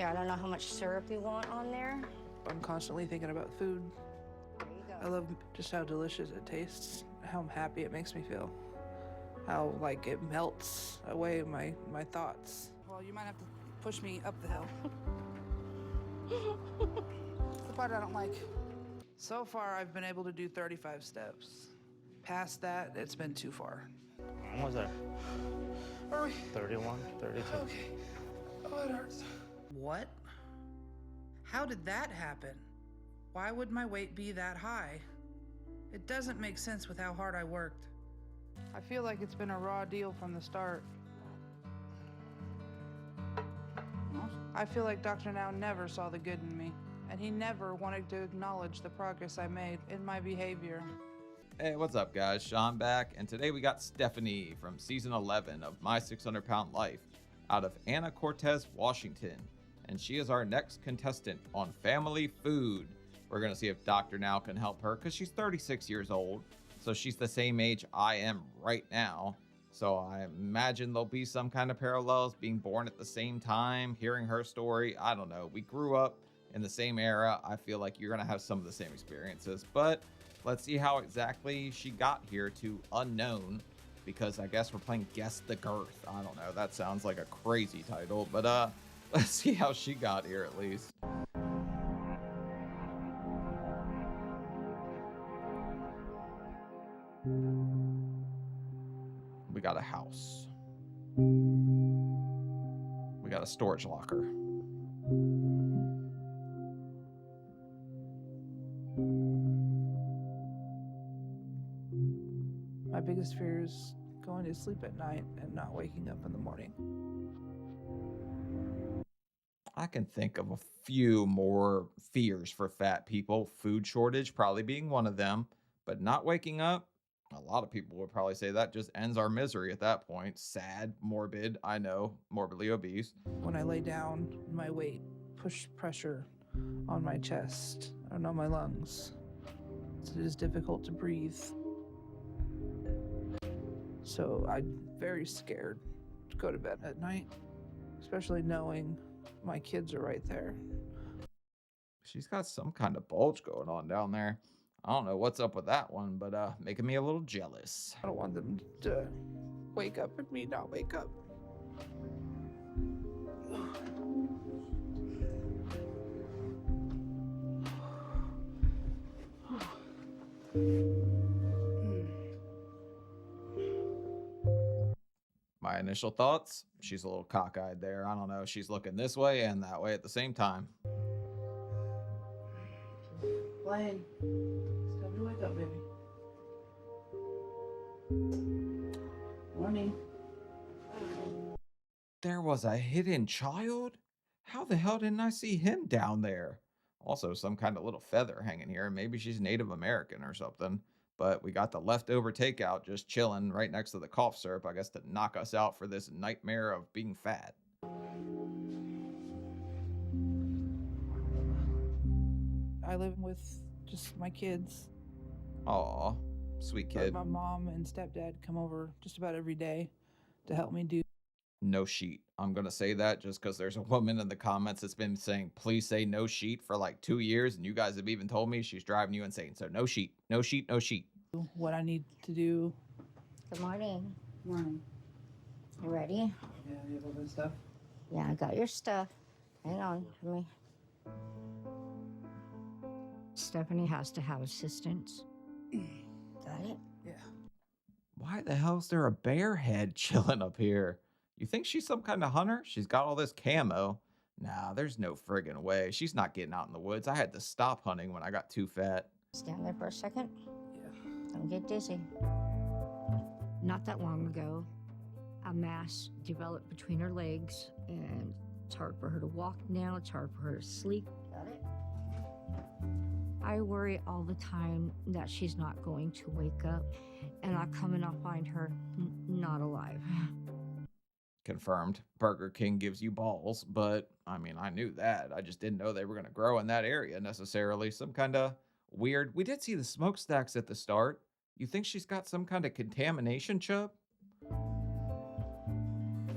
Here, I don't know how much syrup you want on there. I'm constantly thinking about food. There you go. I love just how delicious it tastes, how happy it makes me feel, how, like, it melts away my thoughts. Well, you might have to push me up the hill. It's the part I don't like. So far, I've been able to do 35 steps. Past that, it's been too far. What was that? Are we? 31, 32. Okay. Oh, it hurts. What? How did that happen? Why would my weight be that high? It doesn't make sense with how hard I worked. I feel like it's been a raw deal from the start. I feel like Dr. Now never saw the good in me, and he never wanted to acknowledge the progress I made in my behavior. Hey, what's up, guys? Sean back, and today we got Stephanie from season 11 of My 600 Pound Life out of Anna Cortez, Washington, and she is our next contestant on Family Food. We're gonna see if Dr. Now can help her because she's 36 years old, so she's the same age I am right now. So I imagine there'll be some kind of parallels, being born at the same time, hearing her story. I don't know. We grew up in the same era. I feel like you're gonna have some of the same experiences, but let's see how exactly she got here to unknown, because I guess we're playing Guess the Girth. I don't know. That sounds like a crazy title, but let's see how she got here at least. We got a house. We got a storage locker. My biggest fear is going to sleep at night and not waking up in the morning. I can think of a few more fears for fat people. Food shortage probably being one of them, but not waking up. A lot of people would probably say that just ends our misery at that point. Sad, morbid, I know, morbidly obese. When I lay down, my weight push pressure on my chest and on my lungs. So it is difficult to breathe. So I'm very scared to go to bed at night, especially knowing my kids are right there. She's got some kind of bulge going on down there. I don't know what's up with that one, but making me a little jealous. I don't want them to wake up and me not wake up. My initial thoughts, she's a little cockeyed there. I don't know. She's looking this way and that way at the same time. Blaine, it's time to wake up, baby. Morning. There was a hidden child? How the hell didn't I see him down there? Also, some kind of little feather hanging here. Maybe she's Native American or something. But we got the leftover takeout just chilling right next to the cough syrup, I guess, to knock us out for this nightmare of being fat. I live with just my kids. Aw, sweet But kid. my mom and stepdad come over just about every day to help me do. No sheet. I'm going to say that just because there's a woman in the comments that's been saying, please say no sheet for like 2 years. And you guys have even told me she's driving you insane. So no sheet, no sheet, no sheet. What I need to do. Good morning. Morning. You ready? Yeah, you have all that stuff. Yeah, I got your stuff. Hang on for me. Stephanie has to have assistance. Got it? Yeah. Why the hell's there a bear head chilling up here? You think she's some kind of hunter? She's got all this camo. Nah, there's no friggin' way. She's not getting out in the woods. I had to stop hunting when I got too fat. Stand there for a second. Yeah. Don't get dizzy. Not that long ago, a mass developed between her legs, and it's hard for her to walk now. It's hard for her to sleep. Got it? I worry all the time that she's not going to wake up, and I come and I'll find her not alive. Confirmed. Burger King gives you balls, but I mean, I knew that. I just didn't know they were going to grow in that area necessarily. Some kind of weird. We did see the smokestacks at the start. You think she's got some kind of contamination chub?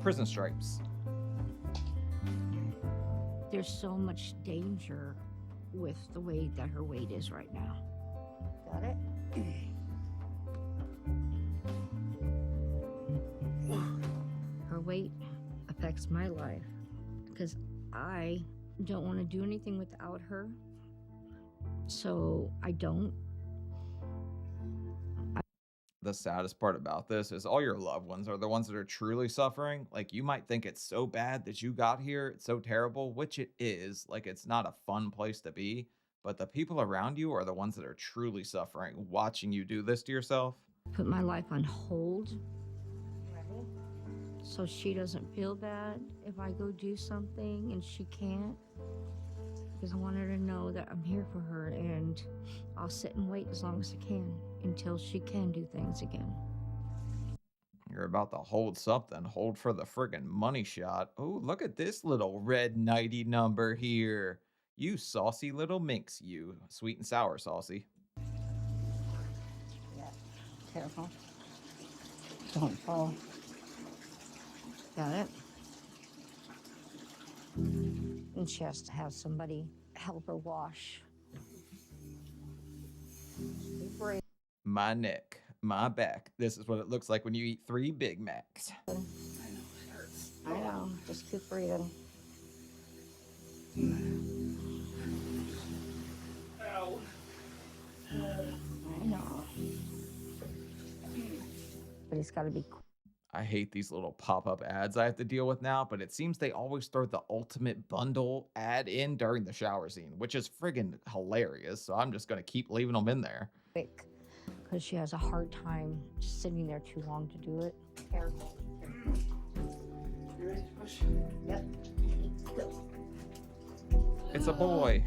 Prison stripes. there's so much danger with the way that her weight is right now. Got it? Her weight affects my life because I don't want to do anything without her. So I don't. The saddest part about this is all your loved ones are the ones that are truly suffering. Like, you might think it's so bad that you got here, it's so terrible, which it is. Like, it's not a fun place to be, but the people around you are the ones that are truly suffering, watching you do this to yourself. Put my life on hold so she doesn't feel bad if I go do something and she can't. Because I want her to know that I'm here for her, and I'll sit and wait as long as I can until she can do things again. You're about to hold something. Hold for the friggin' money shot. Oh, look at this little red nighty number here. You saucy little minx, you. Sweet and sour saucy. Yeah, careful. Don't fall. Got it? And she has to have somebody help her wash. Keep breathing. My neck, my back. This is what it looks like when you eat 3 Big Macs. I know, it hurts. I know, just keep breathing. Ow. I know. But it's gotta be I hate these little pop-up ads I have to deal with now, but it seems they always throw the ultimate bundle ad in during the shower scene, which is friggin' hilarious. So I'm just gonna keep leaving them in there. quick because she has a hard time sitting there too long to do it. Careful. You ready to push? Yep. It's a boy.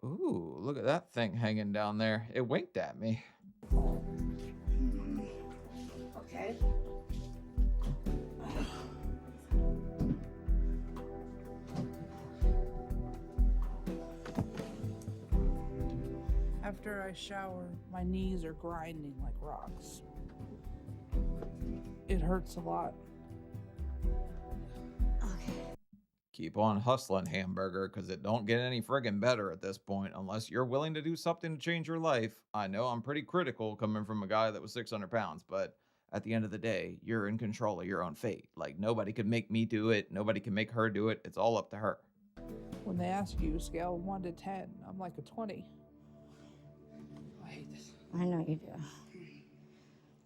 Ooh, look at that thing hanging down there. It winked at me. Okay. After I shower, my knees are grinding like rocks. It hurts a lot. Okay. Keep on hustling, hamburger, because it don't get any friggin' better at this point unless you're willing to do something to change your life. I know I'm pretty critical coming from a guy that was 600 pounds, but at the end of the day, you're in control of your own fate. Like, nobody can make me do it. Nobody can make her do it. It's all up to her. When they ask you scale 1 to 10, I'm like a 20. I hate this. I know you do.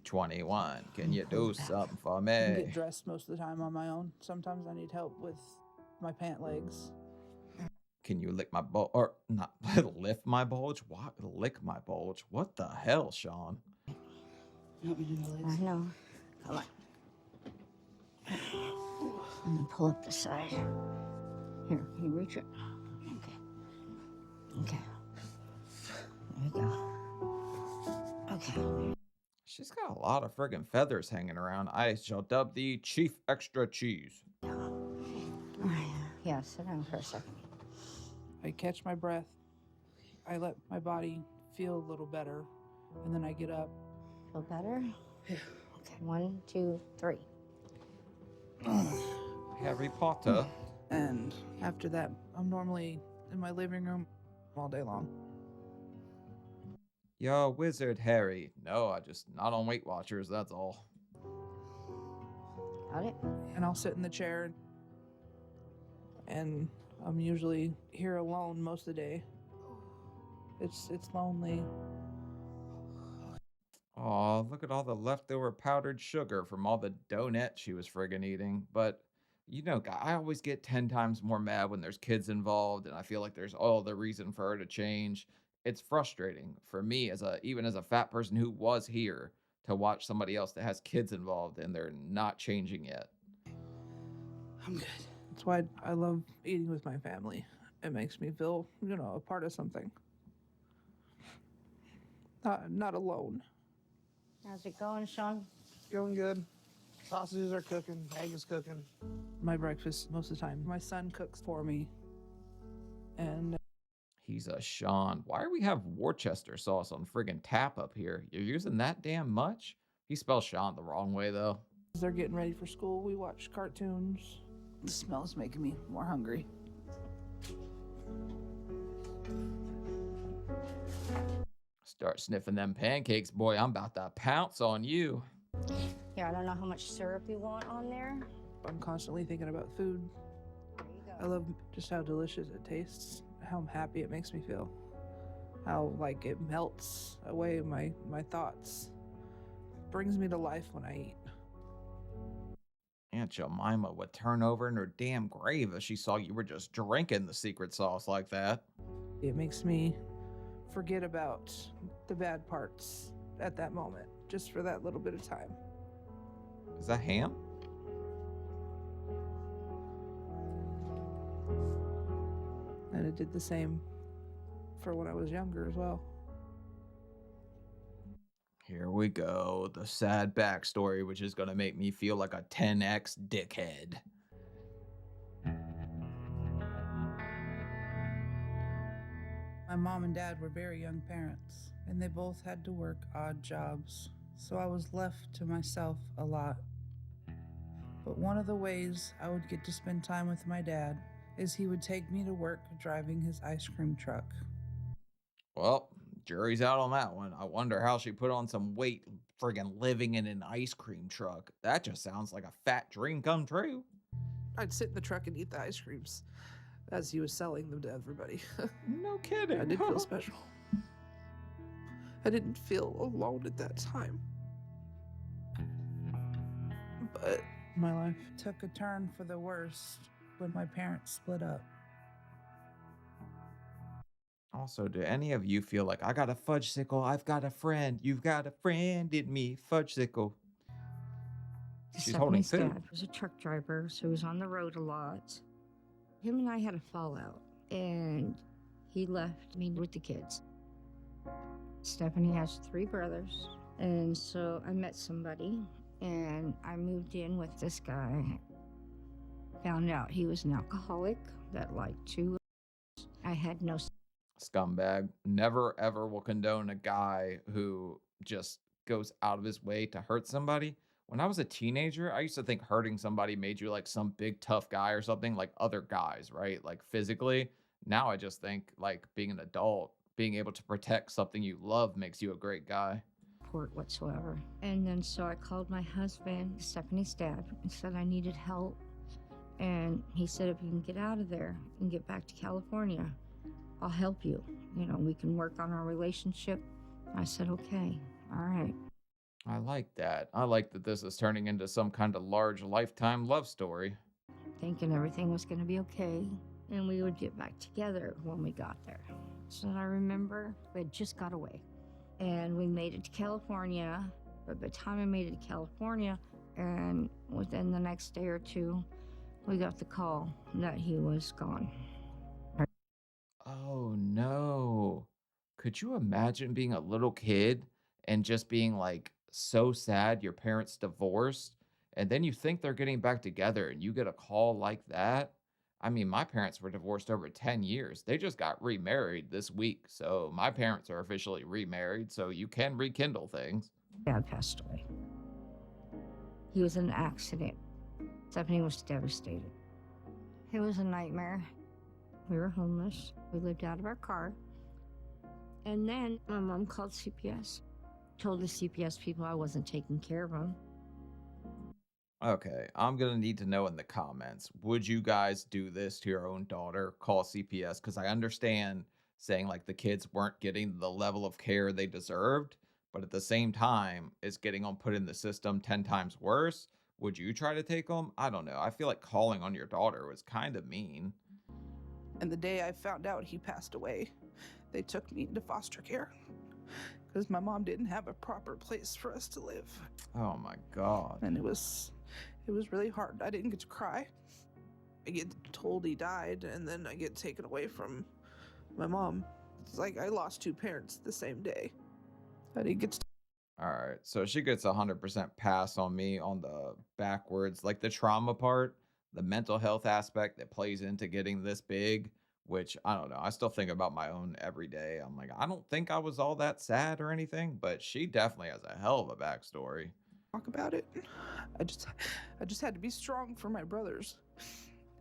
21. Can you do something for I can me? get dressed most of the time on my own. Sometimes I need help with my pant legs. Can you lick my bulge? Or not lift my bulge? What? Lick my bulge? What the hell, Sean? Help me do the legs. I know. Come on. I'm gonna pull up the side. Here, can you reach it? Okay. Okay. There you go. Okay. She's got a lot of friggin' feathers hanging around. I shall dub thee Chief Extra Cheese. Yeah, sit down for a second. I catch my breath. I let my body feel a little better. And then I get up. Feel better? Yeah. Okay. 1, 2, 3. Harry Potter. And after that, I'm normally in my living room all day long. Yo, Wizard Harry. No, I just not on Weight Watchers, that's all. Got it? And I'll sit in the chair. And I'm usually here alone most of the day. It's lonely. Aw, look at all the leftover powdered sugar from all the donuts she was friggin' eating. But, you know, I always get 10 times more mad when there's kids involved, and I feel like there's all the reason for her to change. It's frustrating for me even as a fat person who was here to watch somebody else that has kids involved and they're not changing yet. I'm good. That's why I love eating with my family. It makes me feel, a part of something. Not alone. How's it going, Sean? Going good. Sausages are cooking. Egg is cooking. My breakfast most of the time. My son cooks for me. And He's a Sean. Why do we have Worcester sauce on friggin' tap up here? You're using that damn much? He spells Sean the wrong way, though. as they're getting ready for school, we watch cartoons. The smell's making me more hungry. Start sniffing them pancakes, boy. I'm about to pounce on you. Yeah, I don't know how much syrup you want on there. I'm constantly thinking about food. There you I go. love just how delicious it tastes, how happy it makes me feel, how like it melts away my thoughts, brings me to life when I eat. Aunt Jemima would turn over in her damn grave if she saw you were just drinking the secret sauce like that. It makes me forget about the bad parts at that moment, just for that little bit of time. Is that ham? And it did the same for when I was younger as well. Here we go. The sad backstory, which is going to make me feel like a 10x dickhead. My mom and dad were very young parents, and they both had to work odd jobs, so I was left to myself a lot. But one of the ways I would get to spend time with my dad is he would take me to work driving his ice cream truck. Well, jury's out on that one. I wonder how she put on some weight friggin' living in an ice cream truck. That just sounds like a fat dream come true. I'd sit in the truck and eat the ice creams as he was selling them to everybody. No kidding. I did feel special. I didn't feel alone at that time. But my life took a turn for the worst when my parents split up. Also, do any of you feel like I got a fudge sickle? I've got a friend. You've got a friend in me. Fudge sickle. She's holding Stephanie's food. dad was a truck driver, so he was on the road a lot. Him and I had a fallout, and he left me with the kids. Stephanie has 3 brothers, and so I met somebody, and I moved in with this guy. Found out he was an alcoholic that liked to. I had no. Scumbag. Never ever will condone a guy who just goes out of his way to hurt somebody. When I was a teenager, I used to think hurting somebody made you like some big tough guy or something, like other guys, right? Like physically. Now I just think like being an adult, being able to protect something you love makes you a great guy. Support whatsoever. And then so I called my husband, Stephanie's dad, and said I needed help. And he said, if you can get out of there and get back to California, I'll help you. You know, we can work on our relationship. I said, okay, all right. I like that. I like that this is turning into some kind of large lifetime love story. Thinking everything was going to be okay, and we would get back together when we got there. So I remember we had just got away, and we made it to California. But by the time I made it to California, and within the next day or two, we got the call that he was gone. Oh no. Could you imagine being a little kid and just being like so sad your parents divorced and then you think they're getting back together and you get a call like that? I mean, my parents were divorced over 10 years. They just got remarried this week. So my parents are officially remarried, so you can rekindle things. Dad passed away. He was in an accident. Stephanie was devastated. It was a nightmare. We were homeless. We lived out of our car. And then my mom called CPS. Told the CPS people I wasn't taking care of them. Okay, I'm gonna need to know in the comments. Would you guys do this to your own daughter? Call CPS? Because I understand saying like the kids weren't getting the level of care they deserved, but at the same time, it's getting them put in the system 10 times worse. Would you try to take them? I don't know. I feel like calling on your daughter was kind of mean. And the day I found out he passed away, they took me into foster care because my mom didn't have a proper place for us to live. Oh my God. And it was really hard. I didn't get to cry. I get told he died, and then I get taken away from my mom. It's like I lost 2 parents the same day. I didn't get to. All right, so she gets 100% pass on me on the backwards, like the trauma part, the mental health aspect that plays into getting this big, which I don't know. I still think about my own every day. I'm like, I don't think I was all that sad or anything, but she definitely has a hell of a backstory. Talk about it. I just had to be strong for my brothers.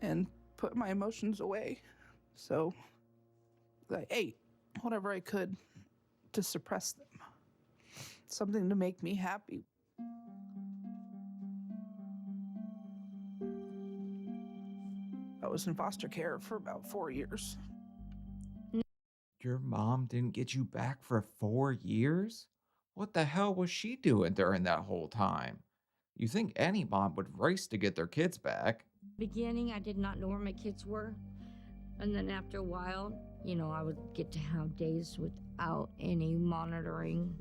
and put my emotions away. So I ate whatever I could to suppress them. Something to make me happy. I was in foster care for about 4 years. Your mom didn't get you back for 4 years? What the hell was she doing during that whole time? You think any mom would race to get their kids back? Beginning, I did not know where my kids were. And then after a while, I would get to have days without any monitoring.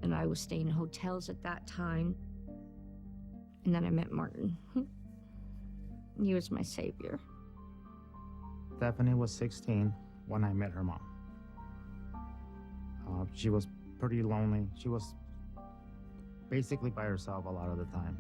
And I was staying in hotels at that time. And then I met Martin. He was my savior. Stephanie was 16 when I met her mom. She was pretty lonely. She was basically by herself a lot of the time.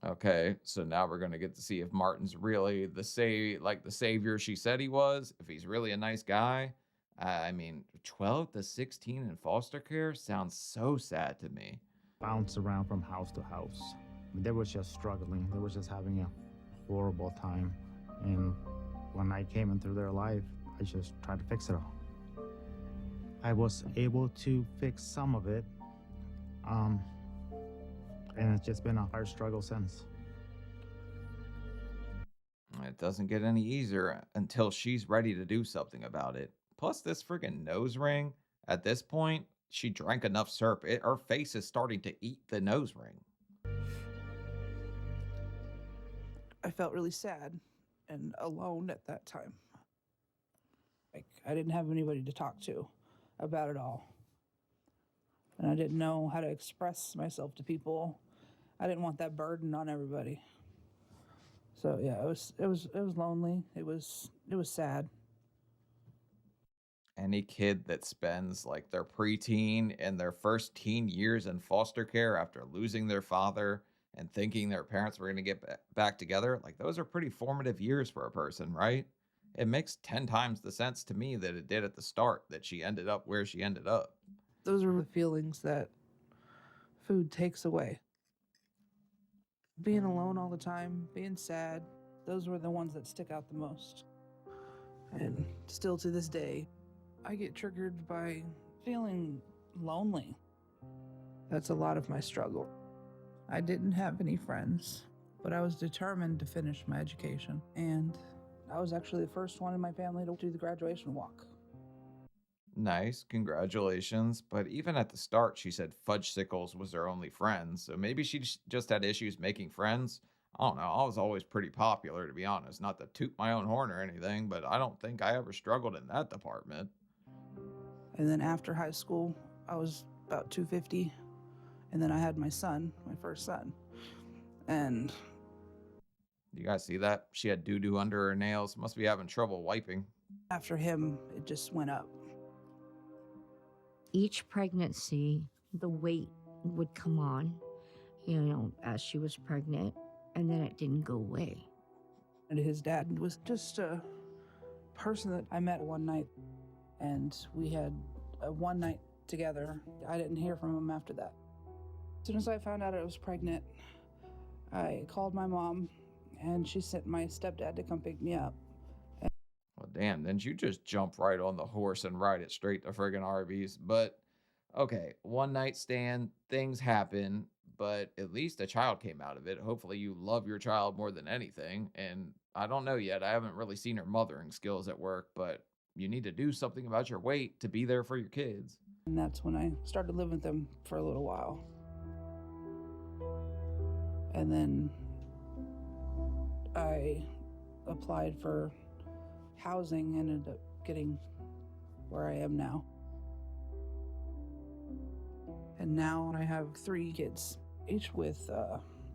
Okay, so now we're gonna get to see if Martin's really the savior she said he was, if he's really a nice guy. I mean, 12 to 16 in foster care sounds so sad to me. Bounced around from house to house. They was just struggling. They was just having a horrible time. And when I came into their life, I just tried to fix it all. I was able to fix some of it. And it's just been a hard struggle since. It doesn't get any easier until she's ready to do something about it. Plus, this friggin' nose ring, at this point, she drank enough syrup, her face is starting to eat the nose ring. I felt really sad and alone at that time. Like, I didn't have anybody to talk to about it all. And I didn't know how to express myself to people. I didn't want that burden on everybody. So yeah, it was lonely. It was sad. Any kid that spends like their preteen and their first teen years in foster care after losing their father and thinking their parents were going to get back together, like those are pretty formative years for a person, right? It makes 10 times the sense to me that it did at the start that she ended up where she ended up. Those are the feelings that food takes away. Being alone all the time, being sad, those were the ones that stick out the most. And still to this day, I get triggered by feeling lonely. That's a lot of my struggle. I didn't have any friends, but I was determined to finish my education. And I was actually the first one in my family to do the graduation walk. Nice, congratulations. But even at the start, she said Fudge Sickles was her only friend. So maybe she just had issues making friends. I don't know. I was always pretty popular, to be honest. Not to toot my own horn or anything, but I don't think I ever struggled in that department. And then after high school, I was about 250. And then I had my son, my first son. And You guys see that? She had doo-doo under her nails. Must be having trouble wiping. after him, it just went up. Each pregnancy, the weight would come on, as she was pregnant, and then it didn't go away. And his dad was just a person that I met one night, and we had a one night together. I didn't hear from him after that. As soon as I found out I was pregnant, I called my mom, and she sent my stepdad to come pick me up. Well, damn, didn't you just jump right on the horse and ride it straight to friggin' Arby's? But, okay, one night stand, things happen, but at least a child came out of it. Hopefully you love your child more than anything. And I don't know yet. I haven't really seen her mothering skills at work, but you need to do something about your weight to be there for your kids. And that's when I started living with them for a little while. And then I applied for housing and ended up getting where I am now. And now I have 3 kids, each with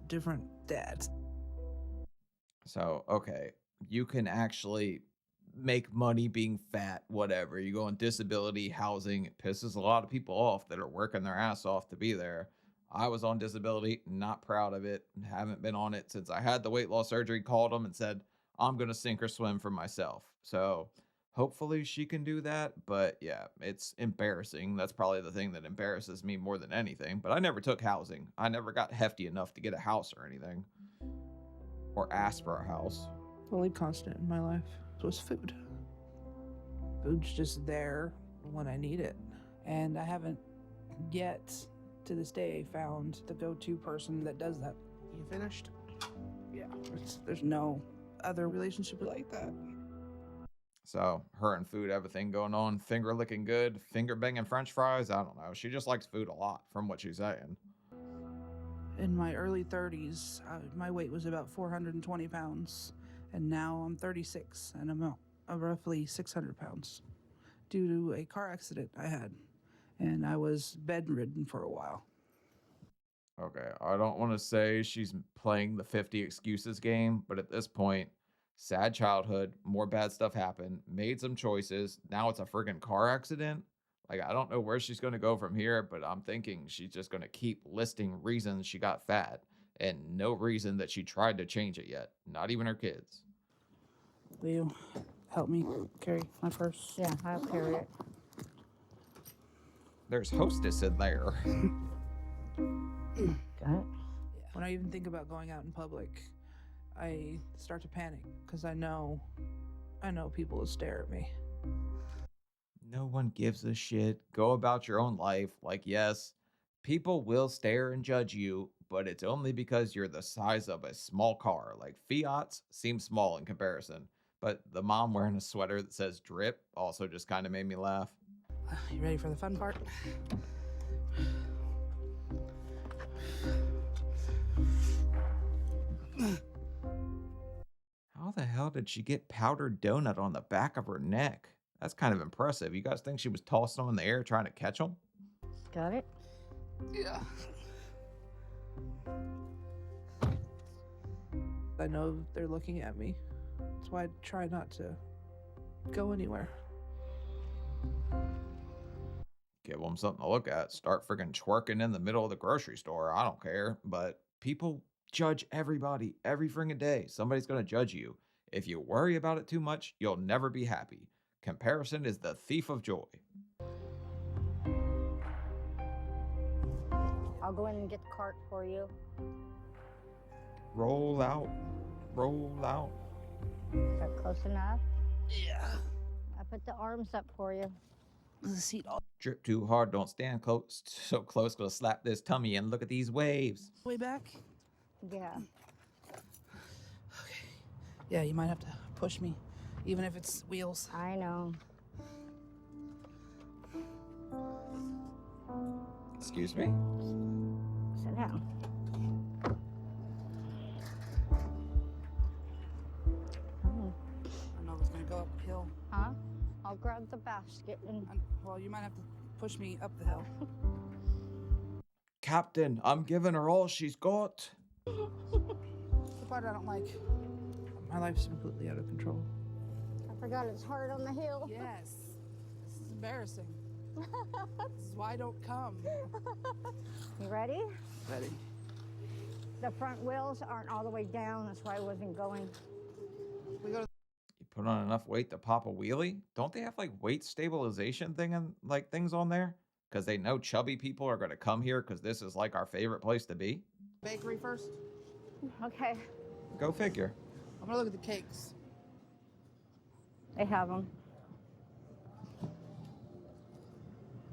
different dads. So, okay, you can actually make money being fat, whatever. You go on disability housing. It pisses a lot of people off that are working their ass off to be there. I was on disability, not proud of it. Haven't been on it since I had the weight loss surgery, called them and said, I'm going to sink or swim for myself. So hopefully she can do that. But yeah, it's embarrassing. That's probably the thing that embarrasses me more than anything. But I never took housing. I never got hefty enough to get a house or anything. or ask for a house. The only constant in my life was food. Food's just there when I need it. And I haven't yet, to this day, found the go-to person that does that. You finished? Yeah, there's no other relationship like that. So her and food, everything going on, finger licking good, finger banging French fries. I don't know. She just likes food a lot, from what she's saying. In my early 30s, my weight was about 420 pounds, and now I'm 36, and I'm roughly 600 pounds due to a car accident I had, and I was bedridden for a while. Okay, I don't want to say she's playing the 50 excuses game, but at this point, sad childhood, more bad stuff happened, made some choices. Now it's a friggin' car accident. Like, I don't know where she's going to go from here, but I'm thinking she's just going to keep listing reasons she got fat and no reason that she tried to change it yet. Not even her kids. Will you help me carry my purse? Yeah, I'll carry it. There's hostess in there. Got it? When I even think about going out in public, I start to panic because I know people will stare at me. No one gives a shit. Go about your own life. Like, yes, people will stare and judge you, but it's only because you're the size of a small car. Like, Fiats seem small in comparison, but the mom wearing a sweater that says drip also just kind of made me laugh. You ready for the fun part? How the hell did she get powdered donut on the back of her neck? That's kind of impressive. You guys think she was tossing them in the air trying to catch them? Got it? Yeah. I know they're looking at me. That's why I try not to go anywhere. Give them something to look at. Start freaking twerking in the middle of the grocery store. I don't care. But people judge everybody every freaking day. Somebody's going to judge you. If you worry about it too much, you'll never be happy. Comparison is the thief of joy. I'll go in and get the cart for you. Roll out. Roll out. Is that close enough? Yeah. I put the arms up for you. The seat all Drip too hard. Don't stand close. So close. Gonna slap this tummy and look at these waves. the way back. Yeah. Okay. Yeah, you might have to push me, even if it's wheels. I know. Excuse me? Sit down. Oh, I know it's gonna go uphill. huh? I'll grab the basket and Well, you might have to push me up the hill. Captain, I'm giving her all she's got. The part I don't like. My life's completely out of control. I forgot it's hard on the hill. Yes. This is embarrassing. This is why I don't come. You ready? Ready. The front wheels aren't all the way down. That's why I wasn't going. We go to You put on enough weight to pop a wheelie? Don't they have like weight stabilization thing and like things on there? Because they know chubby people are going to come here because this is like our favorite place to be. the bakery first. Okay. Go figure. I'm gonna look at the cakes. They have them.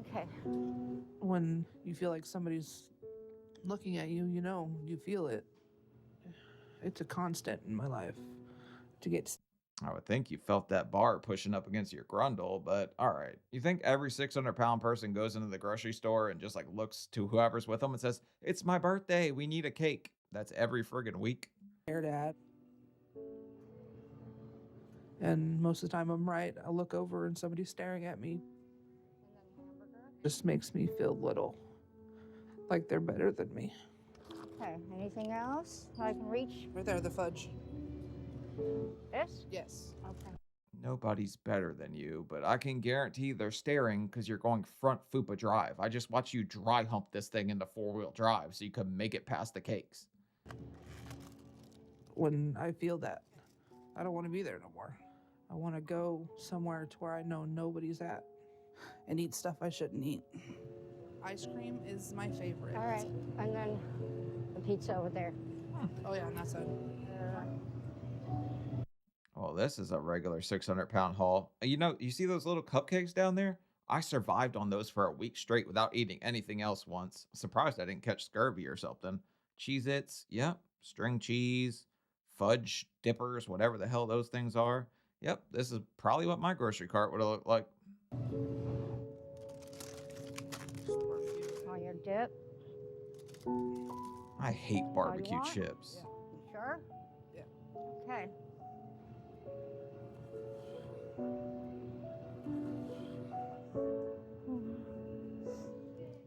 Okay. When you feel like somebody's looking at you, you feel it. It's a constant in my life to get. I would think you felt that bar pushing up against your grundle, but all right. You think every 600-pound person goes into the grocery store and just like looks to whoever's with them and says, "It's my birthday. We need a cake." That's every friggin' week. Stared at. And most of the time I'm right. I look over and somebody's staring at me. Just makes me feel little. Like they're better than me. Okay. Anything else I can reach? Right there, the fudge. This? Yes. Okay. Nobody's better than you, but I can guarantee they're staring because you're going front fupa drive. I just watched you dry hump this thing into 4-wheel drive so you could make it past the cakes. When I feel that, I don't want to be there no more. I want to go somewhere to where I know nobody's at and eat stuff I shouldn't eat. Ice cream is my favorite. All right. And then the pizza over there. Oh yeah, on that side. Well, this is a regular 600-pound haul. You know, you see those little cupcakes down there? I survived on those for a week straight without eating anything else once. Surprised I didn't catch scurvy or something. Cheez Its, yep. String cheese, fudge dippers, whatever the hell those things are. Yep, this is probably what my grocery cart would have looked like. On your dip. I hate All you barbecue want? chips. You sure? Yeah. Okay.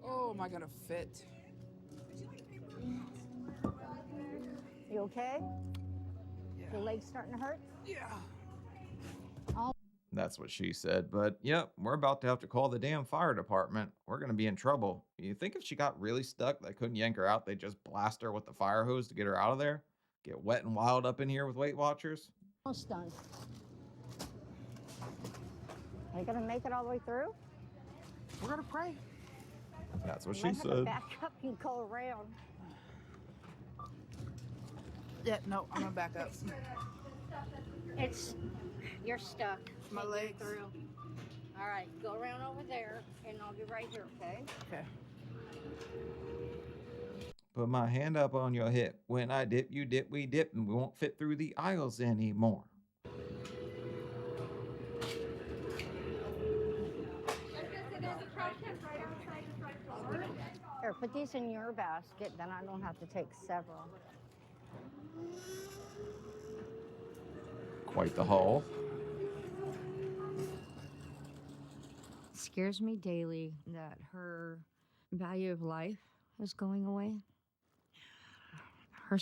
Oh, am I gonna fit? You okay? Yeah. Your legs starting to hurt? Yeah. That's what she said. But yep, we're about to have to call the damn fire department. We're going to be in trouble. You think if she got really stuck, they couldn't yank her out, they'd just blast her with the fire hose to get her out of there? Get wet and wild up in here with Weight Watchers? Almost done. Are you gonna make it all the way through? We're gonna pray. That's what You she might have to said. back up and go around. Yeah, no, I'm gonna back up. You're stuck. My Can't get legs. through. All right, go around over there, and I'll be right here. Okay? Okay. Put my hand up on your hip. When I dip, you dip, we dip, and we won't fit through the aisles anymore. Here, put these in your basket, then I don't have to take several. Quite the haul. It scares me daily that her value of life is going away. Her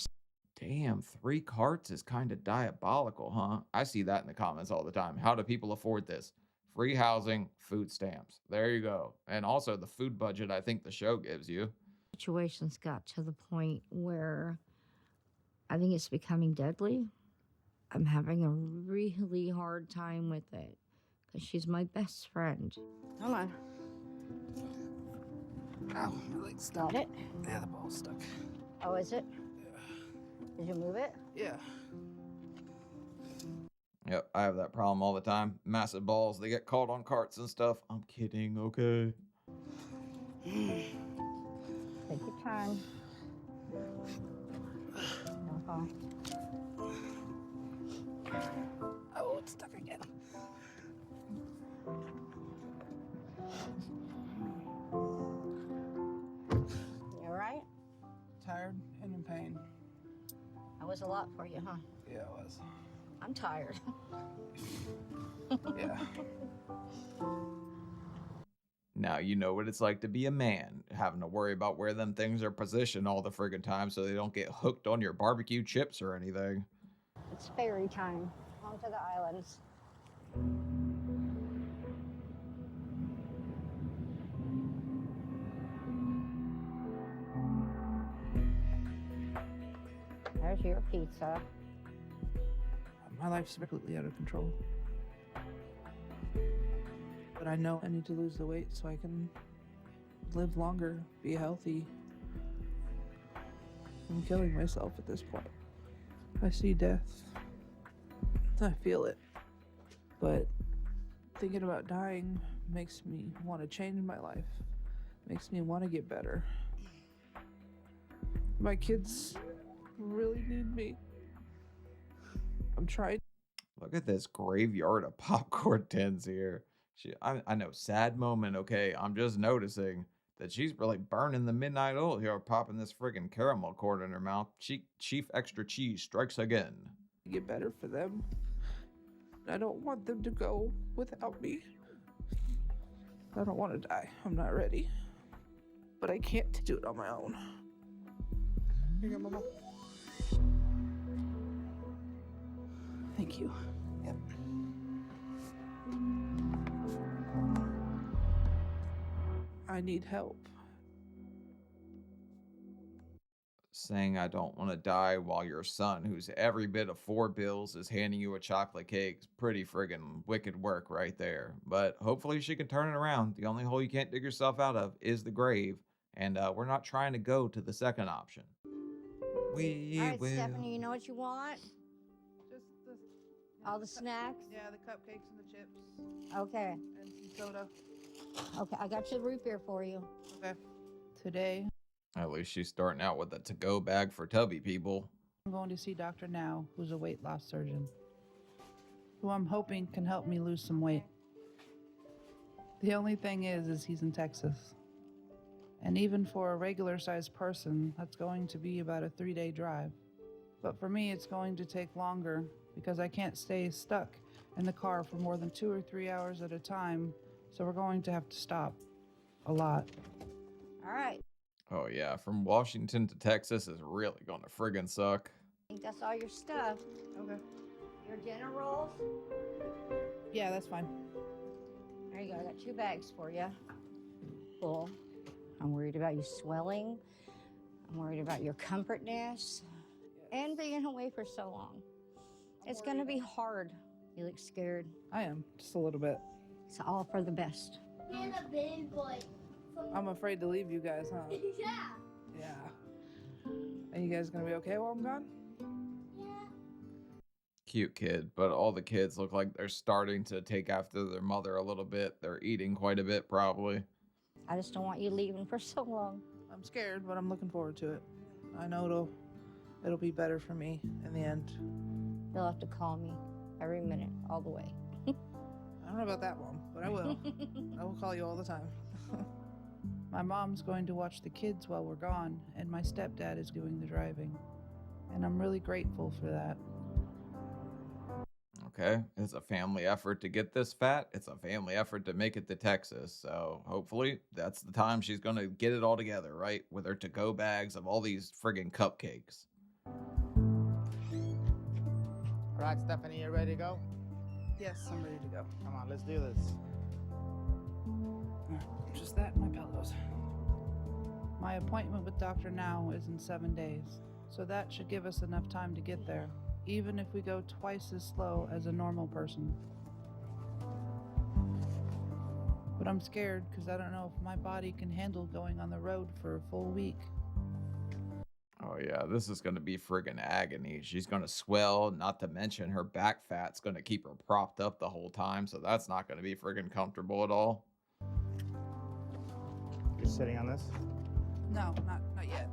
Damn, 3 carts is kind of diabolical, huh? I see that in the comments all the time. How do people afford this? Free housing, food stamps. There you go. And also the food budget I think the show gives you. situations got to the point where I think it's becoming deadly. I'm having a really hard time with it because she's my best friend. Come on. Ow, my leg's stuck. Got it? Yeah, the ball's stuck. Oh, is it? Did you move it? Yeah. Yep, I have that problem all the time. Massive balls, they get caught on carts and stuff. I'm kidding, okay? Take your time. Don't fall. Oh, it's stuck again. You all right? Tired and in pain. That was a lot for you, huh? Yeah, it was. I'm tired. Yeah. Now you know what it's like to be a man, having to worry about where them things are positioned all the friggin' time so they don't get hooked on your barbecue chips or anything. It's ferry time. On to the islands. There's your pizza. My life's completely out of control. But I know I need to lose the weight so I can live longer, be healthy. I'm killing myself at this point. I see death. I feel it. But thinking about dying makes me want to change my life. Makes me want to get better. My kids really need me. I'm trying. Look at this graveyard of popcorn tins here. I know, sad moment, okay? I'm just noticing that she's really burning the midnight oil here, popping this friggin' caramel corn in her mouth. Chief Extra Cheese strikes again. Get better for them. I don't want them to go without me. I don't want to die. I'm not ready. But I can't do it on my own. Here you go, Mama. Thank you. Yep. I need help. Saying I don't want to die while your son, who's every bit of 4 bills, is handing you a chocolate cake is pretty friggin' wicked work right there. But hopefully she can turn it around. The only hole you can't dig yourself out of is the grave. And we're not trying to go to the second option. We All right, will. Stephanie, you know what you want? Just the All the snacks? Yeah, the cupcakes and the chips Okay. and some soda. Okay, I got your root beer for you. Okay. Today, At least she's starting out with a to-go bag for tubby people. I'm going to see Dr. Now, who's a weight loss surgeon, who I'm hoping can help me lose some weight. The only thing is he's in Texas. And even for a regular-sized person, that's going to be about a 3-day drive. But for me, it's going to take longer because I can't stay stuck in the car for more than 2 or 3 hours at a time, so we're going to have to stop a lot. All right. Oh yeah, from Washington to Texas is really gonna friggin' suck. I think that's all your stuff. Okay. Your dinner rolls? Yeah, that's fine. There you go. I got 2 bags for you. Full. I'm worried about you swelling. I'm worried about your comfortness and being away for so long. It's going to be hard. You look scared. I am, just a little bit. It's all for the best. You're the big boy. I'm afraid to leave you guys, huh? Yeah. Yeah. Are you guys gonna be okay while I'm gone? Yeah. Cute kid, but all the kids look like they're starting to take after their mother a little bit. They're eating quite a bit, probably. I just don't want you leaving for so long. I'm scared, but I'm looking forward to it. I know it'll be better for me in the end. You'll have to call me every minute, all the way. I don't know about that one, but I will. I will call you all the time. My mom's going to watch the kids while we're gone, and my stepdad is doing the driving. And I'm really grateful for that. Okay, it's a family effort to get this fat. It's a family effort to make it to Texas. So hopefully that's the time she's going to get it all together, right? With her to-go bags of all these friggin' cupcakes. All right, Stephanie, you ready to go? Yes, I'm ready to go. Come on, let's do this. Just that and my pillows. My appointment with Dr. Now is in 7 days, so that should give us enough time to get there, even if we go twice as slow as a normal person. But I'm scared because I don't know if my body can handle going on the road for a full week. Oh yeah, this is going to be friggin' agony. She's going to swell, not to mention her back fat's going to keep her propped up the whole time, so that's not going to be friggin' comfortable at all. You're sitting on this? No, not yet.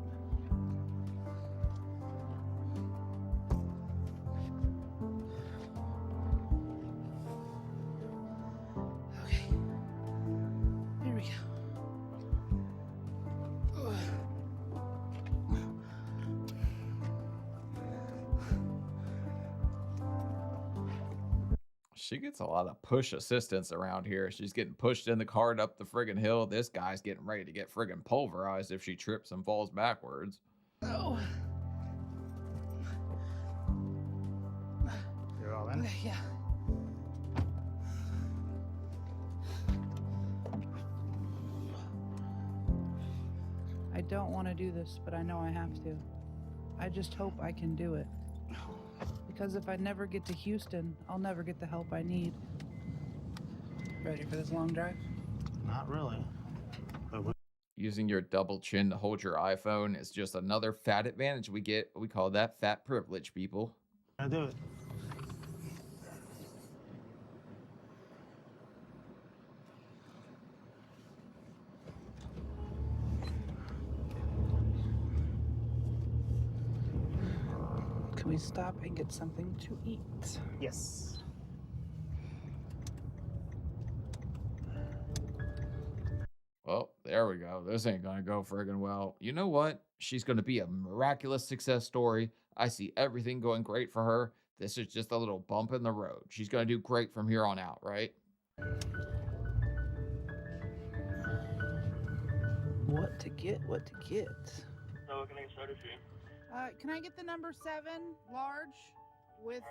Okay. Here we go. She gets a lot of push assistance around here. She's getting pushed in the cart up the friggin' hill. This guy's getting ready to get friggin' pulverized if she trips and falls backwards. Oh. You're all in? Okay, yeah. I don't want to do this, but I know I have to. I just hope I can do it. Because if I never get to Houston, I'll never get the help I need. Ready for this long drive? Not really. But we Using your double chin to hold your iPhone is just another fat advantage we get. We call that fat privilege, people. gotta do it. Can we stop and get something to eat? Yes. Well, there we go. This ain't gonna go friggin' well. You know what? She's gonna be a miraculous success story. I see everything going great for her. This is just a little bump in the road. She's gonna do great from here on out, right? What to get? What to get? So can I get started for you? Can I get the number 7 large with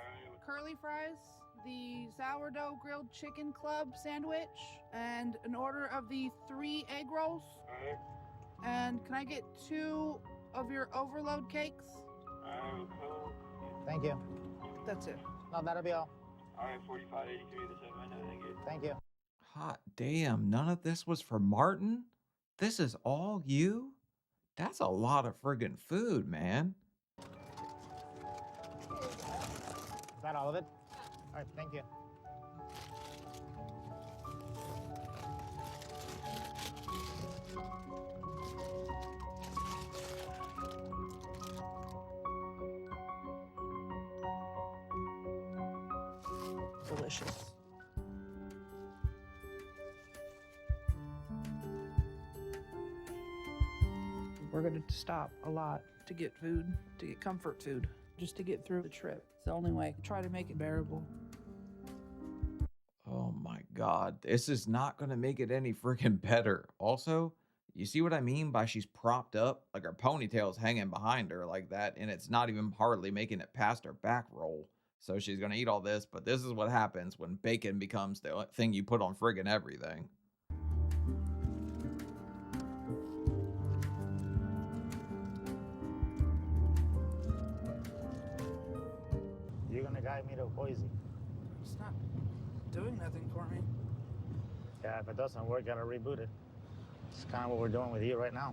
curly fries, the sourdough grilled chicken club sandwich, and an order of the 3 egg rolls? Alright. And can I get 2 of your overload cakes? Alright, cool. Thank you. That's it. No, that'll be all. Alright, 4583 the 7 I know, thank you. Thank you. Hot damn, none of this was for Martin? This is all you? That's a lot of friggin' food, man. Is that all of it? All right, thank you. Delicious. We're going to stop a lot to get food, to get comfort food, just to get through the trip. It's the only way. Try to make it bearable. Oh my God, this is not going to make it any freaking better. Also, you see what I mean by she's propped up? Like her ponytail's hanging behind her like that, and it's not even hardly making it past her back roll. So she's going to eat all this, but this is what happens when bacon becomes the thing you put on friggin' everything. You're gonna guide me to Boise. It's not doing nothing for me. Yeah, if it doesn't work, gotta reboot it. It's kind of what we're doing with you right now.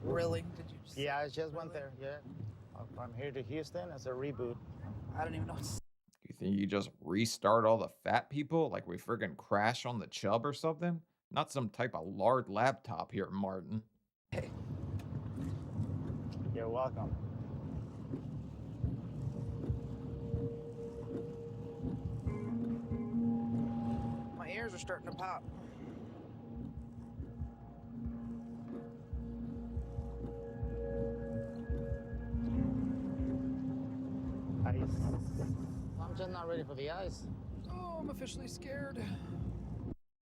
Really? Did you just Yeah, I just went there. Yeah. From here to Houston, it's a reboot. I don't even know what's You think you just restart all the fat people like we friggin' crash on the Chubb or something? Not some type of lard laptop here, Martin. Hey, You're welcome. my ears are starting to pop. Ice. I'm just not ready for the ice. Oh, I'm officially scared.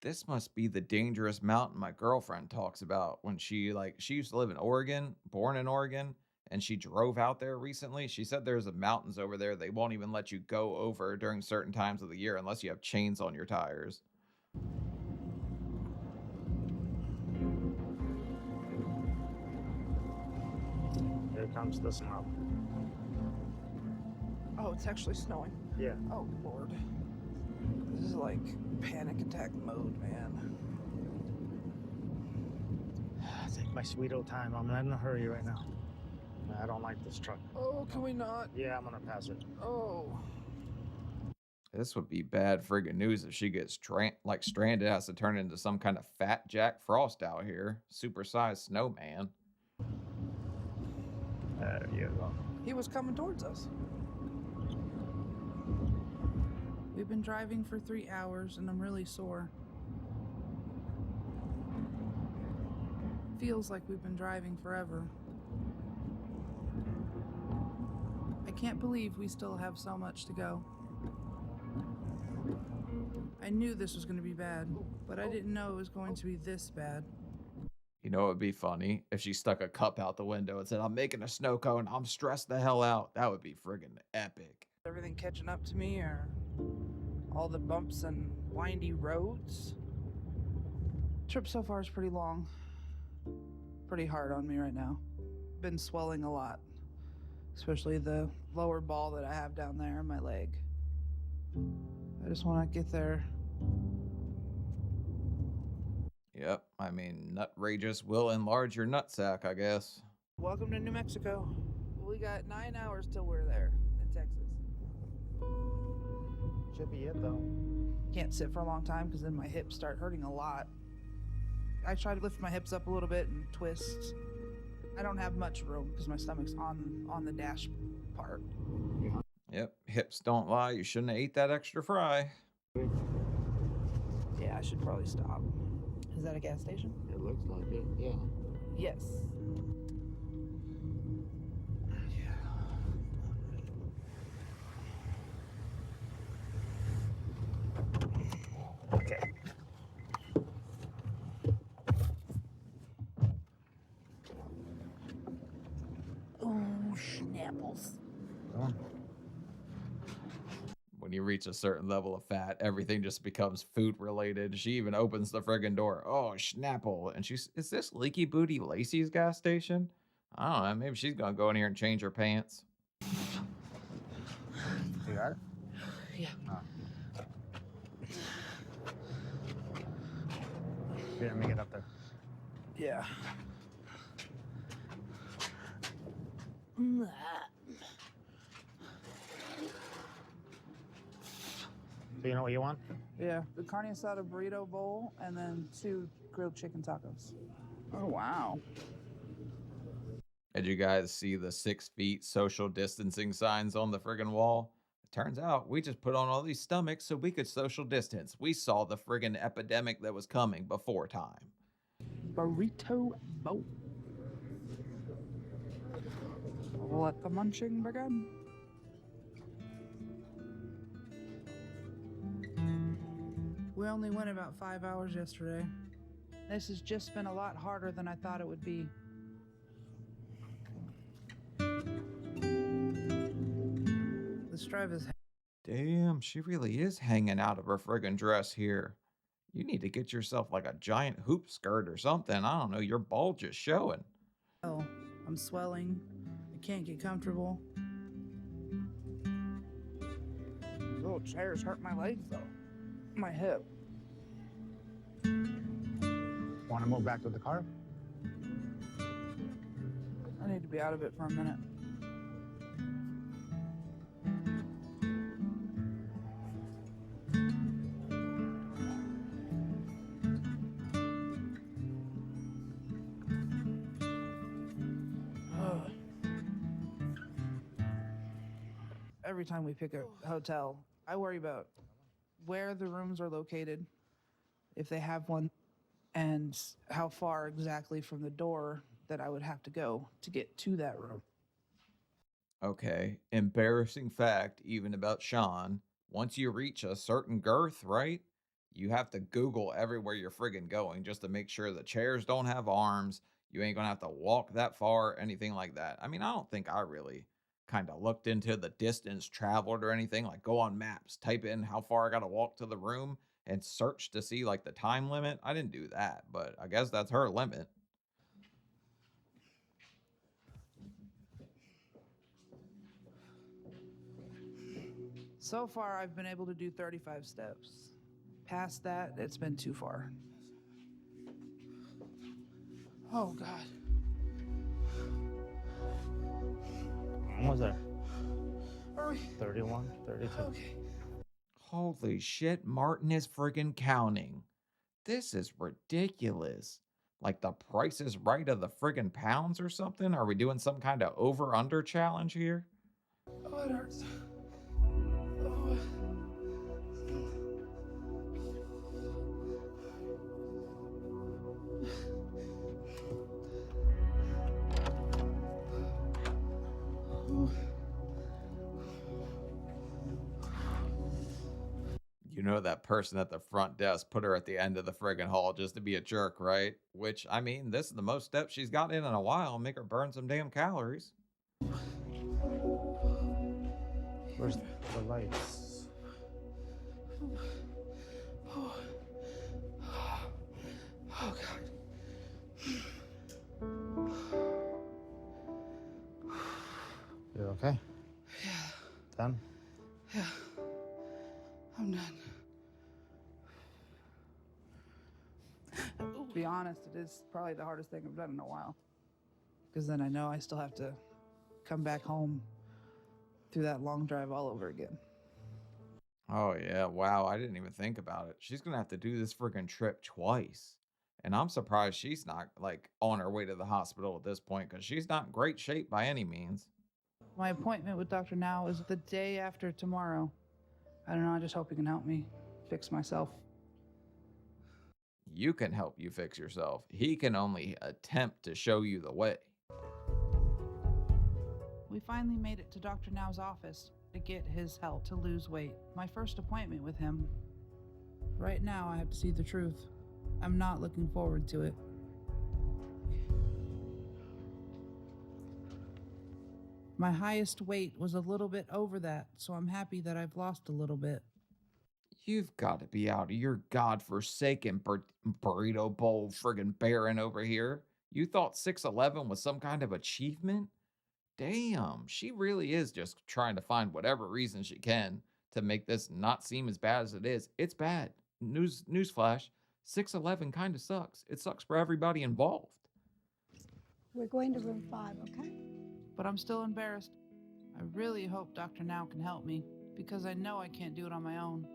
This must be the dangerous mountain my girlfriend talks about when she used to live in Oregon, born in Oregon, and she drove out there recently. She said there's a mountains over there they won't even let you go over during certain times of the year unless you have chains on your tires. Here comes the snow. Oh, it's actually snowing. Yeah. Oh, Lord. This is like panic attack mode, man. Take my sweet old time. I'm not in a hurry right now. I don't like this truck. Oh, can we not? Yeah, I'm gonna pass it. Oh. This would be bad friggin' news if she gets stranded, has to turn into some kind of fat Jack Frost out here. Supersized snowman. There you go. He was coming towards us. We've been driving for 3 hours and I'm really sore. Feels like we've been driving forever. I can't believe we still have so much to go. I knew this was going to be bad, but I didn't know it was going to be this bad. You know, it would be funny if she stuck a cup out the window and said, "I'm making a snow cone. I'm stressed the hell out." That would be friggin' epic. Everything catching up to me, or all the bumps and windy roads? Trip so far is pretty long. Pretty hard on me right now. Been swelling a lot, especially the lower ball that I have down there in my leg. I just want to get there. Yep, I mean, nutrageous will enlarge your nutsack, I guess. Welcome to New Mexico. We got 9 hours till we're there in Texas. Should be it though. Can't sit for a long time because then my hips start hurting a lot. I try to lift my hips up a little bit and twist. I don't have much room because my stomach's on the dash part. Yep, hips don't lie. You shouldn't have ate that extra fry. Yeah, I should probably stop. Is that a gas station? It looks like it, yeah. Yes. Okay. Oh, schnapples. Come on. When you reach a certain level of fat, everything just becomes food related. She even opens the friggin' door. Oh, Schnapple. And is this Leaky Booty Lacey's gas station? I don't know. Maybe she's going to go in here and change her pants. You got it? Yeah. Here, let me get up there. Yeah. Do you know what you want? Yeah, the carne asada burrito bowl and then 2 grilled chicken tacos. Oh, wow. Did you guys see the 6 feet social distancing signs on the friggin' wall? It turns out we just put on all these stomachs so we could social distance. We saw the friggin' epidemic that was coming before time. Burrito bowl. Let the munching begin. We only went about 5 hours yesterday. This has just been a lot harder than I thought it would be. This drive is. Damn, she really is hanging out of her friggin' dress here. You need to get yourself like a giant hoop skirt or something. I don't know, your bulge is showing. hell. I'm swelling. I can't get comfortable. These little chairs hurt my legs though. My hip. Want to move back to the car? I need to be out of it for a minute. Ugh. Every time we pick a hotel, I worry about where the rooms are located, if they have one, and how far exactly from the door that I would have to go to get to that room. Okay, embarrassing fact, even about Sean. Once you reach a certain girth, right? You have to Google everywhere you're friggin' going just to make sure the chairs don't have arms. You ain't gonna have to walk that far, anything like that. I mean, I don't think I really kind of looked into the distance traveled or anything. Like, go on maps, type in how far I gotta walk to the room, and search to see like the time limit. I didn't do that, but I guess that's her limit. So far, I've been able to do 35 steps. Past that, it's been too far. Oh, God. Almost there. Are we? 31, 32. Okay. Holy shit, Martin is friggin' counting. This is ridiculous. Like the price is right of the friggin' pounds or something? Are we doing some kind of over under challenge here? Oh, it hurts. Oh. You know that person at the front desk put her at the end of the friggin' hall just to be a jerk, right? Which, I mean, this is the most steps she's got in a while. Make her burn some damn calories. Where's the lights? Oh, God. You okay? Yeah. Done? Yeah. I'm done. To be honest, it is probably the hardest thing I've done in a while. Because then I know I still have to come back home through that long drive all over again. Oh, yeah. Wow. I didn't even think about it. She's going to have to do this friggin' trip twice. And I'm surprised she's not like on her way to the hospital at this point because she's not in great shape by any means. My appointment with Dr. Now is the day after tomorrow. I don't know, I just hope he can help me fix myself. You can help you fix yourself. He can only attempt to show you the way. We finally made it to Dr. Now's office to get his help to lose weight. My first appointment with him. Right now, I have to see the truth. I'm not looking forward to it. My highest weight was a little bit over that, so I'm happy that I've lost a little bit. You've got to be out of your godforsaken burrito bowl friggin' baron over here. You thought 6'11 was some kind of achievement? Damn, she really is just trying to find whatever reason she can to make this not seem as bad as it is. It's bad. Newsflash, 6'11 kind of sucks. It sucks for everybody involved. We're going to room 5, okay? But I'm still embarrassed. I really hope Dr. Now can help me, because I know I can't do it on my own.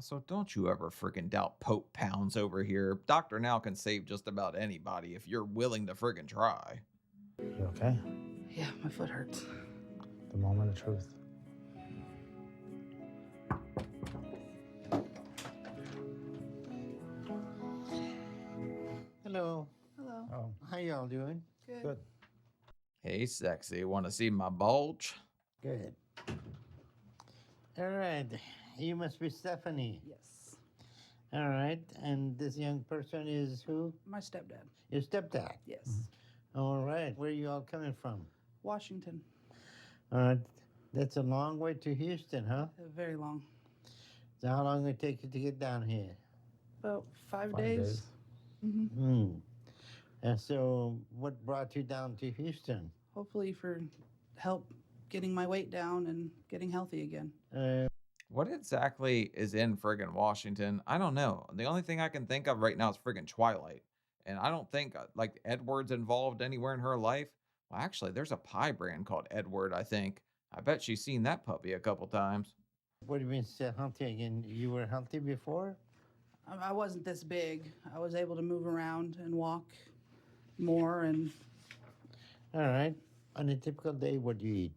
Also, don't you ever friggin' doubt Pope Pounds over here. Dr. Now can save just about anybody if you're willing to friggin' try. You okay? Yeah, my foot hurts. The moment of truth. Hello. Hello. Oh, How y'all doing? Good. good. Hey, sexy, wanna see my bulge? Good. All right. You must be Stephanie. Yes. All right. And this young person is who? My stepdad. Your stepdad. Yes. All right. Where are you all coming from? Washington. All right. That's a long way to Houston, huh? Very long. So how long will it take you to get down here? About 5 5 days. days. Mm-hmm. And so what brought you down to Houston? Hopefully for help getting my weight down and getting healthy again. What exactly is in friggin' Washington? I don't know. The only thing I can think of right now is friggin' Twilight. And I don't think like Edward's involved anywhere in her life. Well, actually, there's a pie brand called Edward, I think. I bet she's seen that puppy a couple times. What do you mean healthy again? You were healthy before? I wasn't this big. I was able to move around and walk more and All right. On a typical day, what do you eat?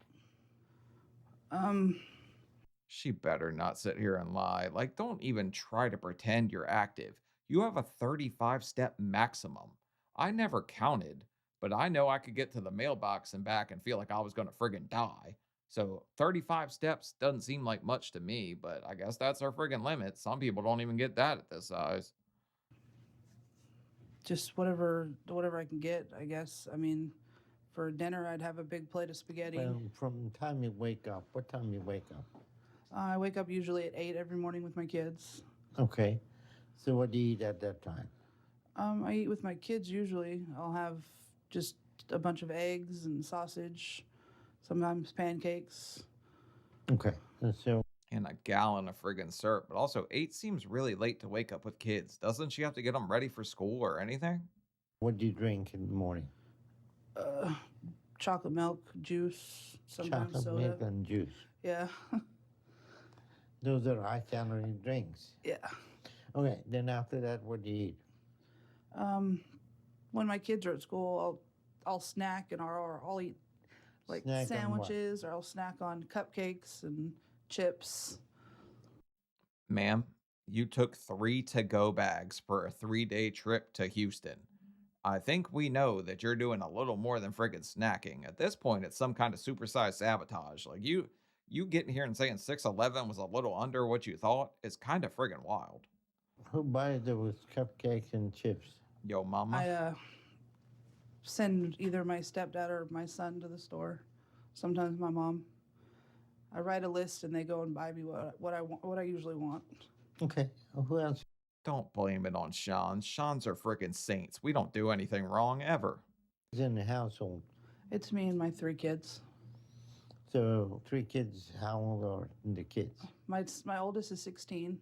She better not sit here and lie. Like, don't even try to pretend you're active. You have a 35-step maximum. I never counted, but I know I could get to the mailbox and back and feel like I was going to friggin' die. So 35 steps doesn't seem like much to me, but I guess that's our friggin' limit. Some people don't even get that at this size. just whatever I can get, I guess. I mean, for dinner I'd have a big plate of spaghetti. Well, from the time you wake up, what time you wake up? I wake up usually at 8 every morning with my kids. Okay. So what do you eat at that time? I eat with my kids usually. I'll have just a bunch of eggs and sausage, sometimes pancakes. Okay. And so And a gallon of friggin' syrup. But also, 8 seems really late to wake up with kids. Doesn't she have to get them ready for school or anything? what do you drink in the morning? Chocolate milk, juice, sometimes Chocolate soda. milk and juice. Yeah. Those are high calorie drinks. Yeah. Okay. Then after that, what do you eat? When my kids are at school, I'll snack and I'll eat like Snack on what? sandwiches, or I'll snack on cupcakes and chips. Ma'am, you took 3 to-go bags for a 3-day trip to Houston. I think we know that you're doing a little more than friggin' snacking. At this point, it's some kind of supersized sabotage. Like you getting here and saying 611 was a little under what you thought is kind of friggin' wild. Who buys those cupcakes and chips? Yo, mama. I send either my stepdad or my son to the store. Sometimes my mom. I write a list and they go and buy me what I want, what I usually want. Okay. Who else? Don't blame it on Sean. Sean's are friggin' saints. We don't do anything wrong ever. is in the household? It's me and my 3 kids. So 3 kids. How old are the kids? My oldest is 16,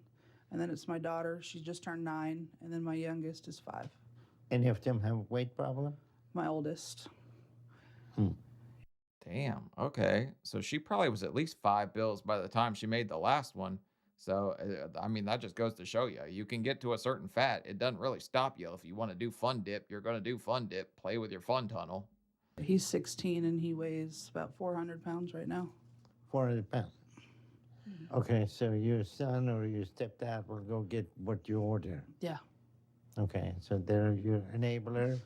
and then it's my daughter. She just turned 9, and then my youngest is 5. Any of them have a weight problem? My oldest. Damn. Okay. So she probably was at least 5 bills by the time she made the last one. So, I mean, that just goes to show you. You can get to a certain fat. It doesn't really stop you. If you want to do fun dip, you're going to do fun dip. Play with your fun tunnel. He's 16 and he weighs about 400 pounds right now. 400 pounds. Okay, so your son or your stepdad will go get what you order. Yeah. Okay, so they're your enabler.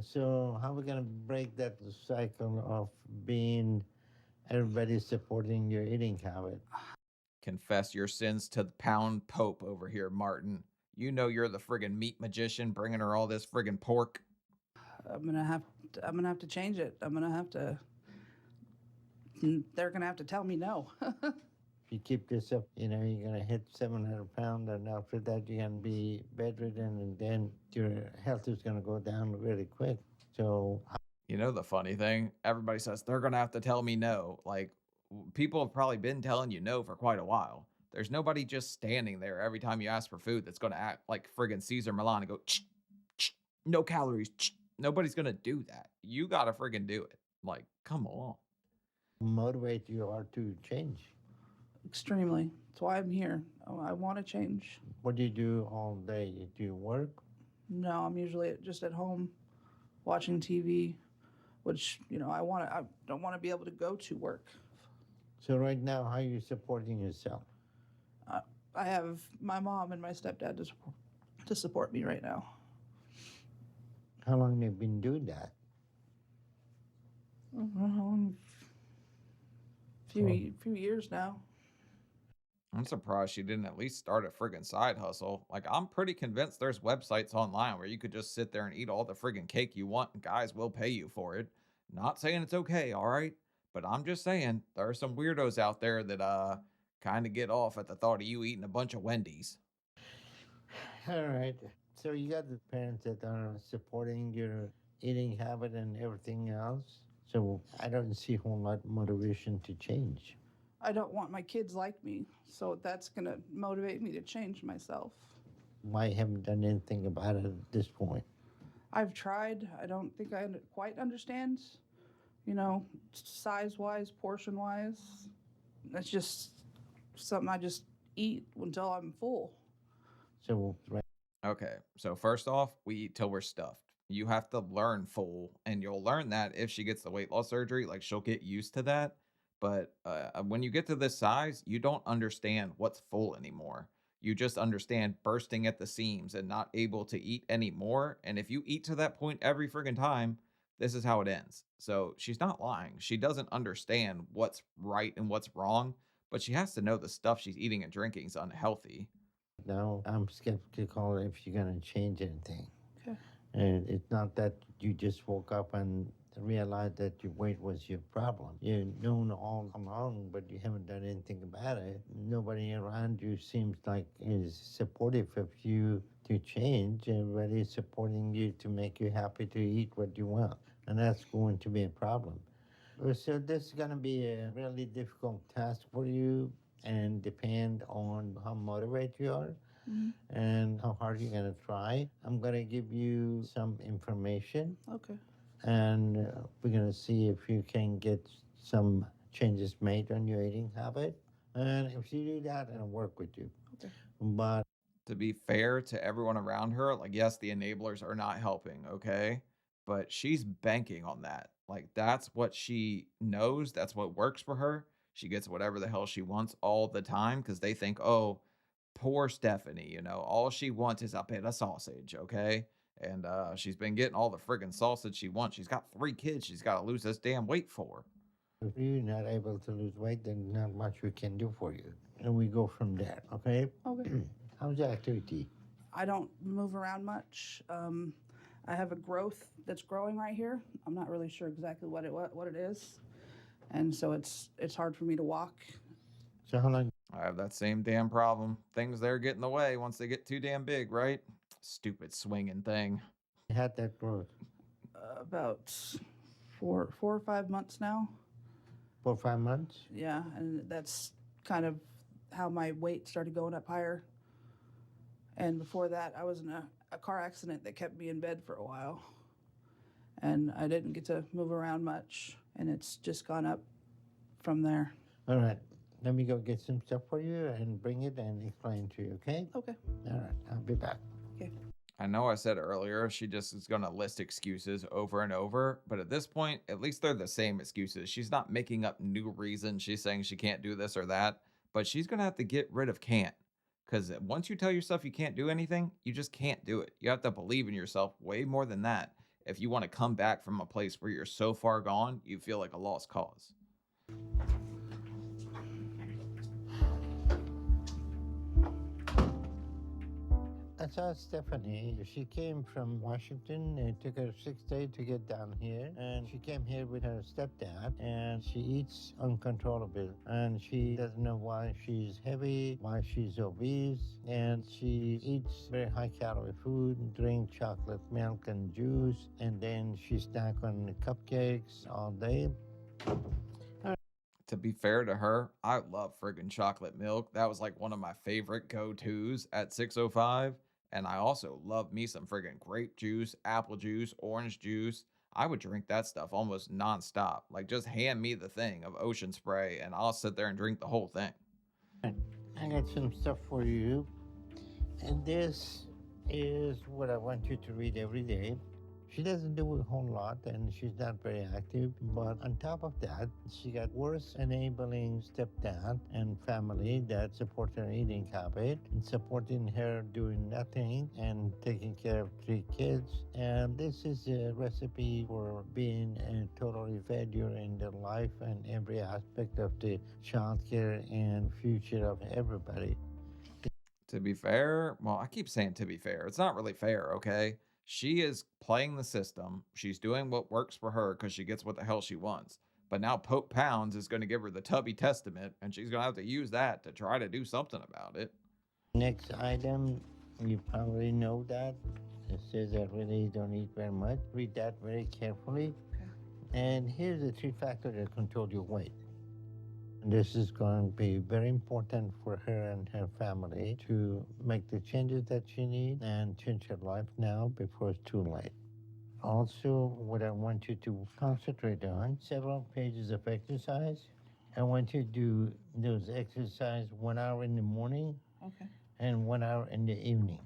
So how are we gonna break that cycle of being everybody supporting your eating habit? Confess your sins to the pound pope over here, Martin. You know you're the friggin' meat magician bringing her all this friggin' pork. I'm gonna have to change it. They're gonna have to tell me no. If you keep this up, you're gonna hit 700 pounds, and after that you're gonna be bedridden, and then your health is gonna go down really quick. So You know the funny thing? Everybody says they're going to have to tell me no. Like, people have probably been telling you no for quite a while. There's nobody just standing there every time you ask for food that's going to act like friggin' Caesar Milan and go, no calories. Nobody's going to do that. You got to friggin' do it. Like, come on. motivate you or to change. Extremely. That's why I'm here. I want to change. What do you do all day? Do you work? No, I'm usually just at home watching TV, which, I don't want to be able to go to work. So right now, how are you supporting yourself? I have my mom and my stepdad to support me right now. How long have you been doing that? Few years now. I'm surprised she didn't at least start a friggin' side hustle. Like, I'm pretty convinced there's websites online where you could just sit there and eat all the friggin' cake you want and guys will pay you for it. Not saying it's okay, all right? But I'm just saying there are some weirdos out there that kind of get off at the thought of you eating a bunch of Wendy's. All right. So you got the parents that are supporting your eating habit and everything else. So I don't see a whole lot of motivation to change. I don't want my kids like me, so that's going to motivate me to change myself. Why haven't done anything about it at this point? I've tried. I don't think I quite understand, size-wise, portion-wise. That's just something I just eat until I'm full. So right. Okay, so first off, we eat till we're stuffed. You have to learn full, and you'll learn that if she gets the weight loss surgery. Like, she'll get used to that. But when you get to this size, you don't understand what's full anymore. You just understand bursting at the seams and not able to eat anymore. And if you eat to that point every friggin' time, this is how it ends. So she's not lying. She doesn't understand what's right and what's wrong, but she has to know the stuff she's eating and drinking is unhealthy. Now I'm skeptical if you're going to change anything. Okay. And it's not that you just woke up and realized that your weight was your problem. You've known all along, but you haven't done anything about it. Nobody around you seems like is supportive of you to change. Everybody's supporting you to make you happy to eat what you want. And that's going to be a problem. So this is going to be a really difficult task for you and depend on how motivated you are. Mm-hmm. And how hard you're going to try. I'm going to give you some information. Okay. And we're going to see if you can get some changes made on your eating habit. And if you do that, I'll work with you. Okay. But To be fair to everyone around her, like, yes, the enablers are not helping, okay? But she's banking on that. Like, that's what she knows. That's what works for her. She gets whatever the hell she wants all the time because they think, oh, poor Stephanie, all she wants is a bit of sausage, okay? And she's been getting all the friggin' sausage she wants. She's got 3 kids she's got to lose this damn weight for. if you're not able to lose weight, then not much we can do for you. And we go from there, okay? Okay. How's the activity? I don't move around much. I have a growth that's growing right here. I'm not really sure exactly what it is, and so it's hard for me to walk. So how long? I have that same damn problem. Things there get in the way once they get too damn big, right? Stupid swinging thing. You had that growth? About 4 or 5 months now. 4 or 5 months? Yeah, and that's kind of how my weight started going up higher. And before that, I was in a car accident that kept me in bed for a while. And I didn't get to move around much, and it's just gone up from there. All right. Let me go get some stuff for you and bring it and explain to you, okay? Okay. All right. I'll be back. Okay. I know I said earlier she just is going to list excuses over and over, but at this point, at least they're the same excuses. She's not making up new reasons. She's saying she can't do this or that, but she's going to have to get rid of can't. Because once you tell yourself you can't do anything, you just can't do it. You have to believe in yourself way more than that. If you want to come back from a place where you're so far gone, you feel like a lost cause. I saw Stephanie. She came from Washington. It took her 6 days to get down here. And she came here with her stepdad. And she eats uncontrollably. And she doesn't know why she's heavy, why she's obese. And she eats very high calorie food, drink chocolate milk and juice. And then she snack on cupcakes all day. To be fair to her, I love friggin' chocolate milk. That was like one of my favorite go-tos at 605. And I also love me some friggin' grape juice, apple juice, orange juice. I would drink that stuff almost nonstop. Like, just hand me the thing of ocean spray and I'll sit there and drink the whole thing. I got some stuff for you. And this is what I want you to read every day. She doesn't do a whole lot and she's not very active, but on top of that, she got worse enabling stepdad and family that support her eating habit and supporting her doing nothing and taking care of 3 kids. And this is a recipe for being a totally failure in the life and every aspect of the childcare and future of everybody. To be fair, well, I keep saying to be fair. It's not really fair, okay? She is playing the system. She's doing what works for her because she gets what the hell she wants. But now Pope Pounds is going to give her the Tubby Testament, and she's going to have to use that to try to do something about it. Next item, you probably know that. It says that really don't eat very much. Read that very carefully. And here's the 3 factors that control your weight. This is going to be very important for her and her family to make the changes that she needs and change her life now before it's too late. Also, what I want you to concentrate on, several pages of exercise. I want you to do those exercise 1 hour in the morning and 1 hour in the evening.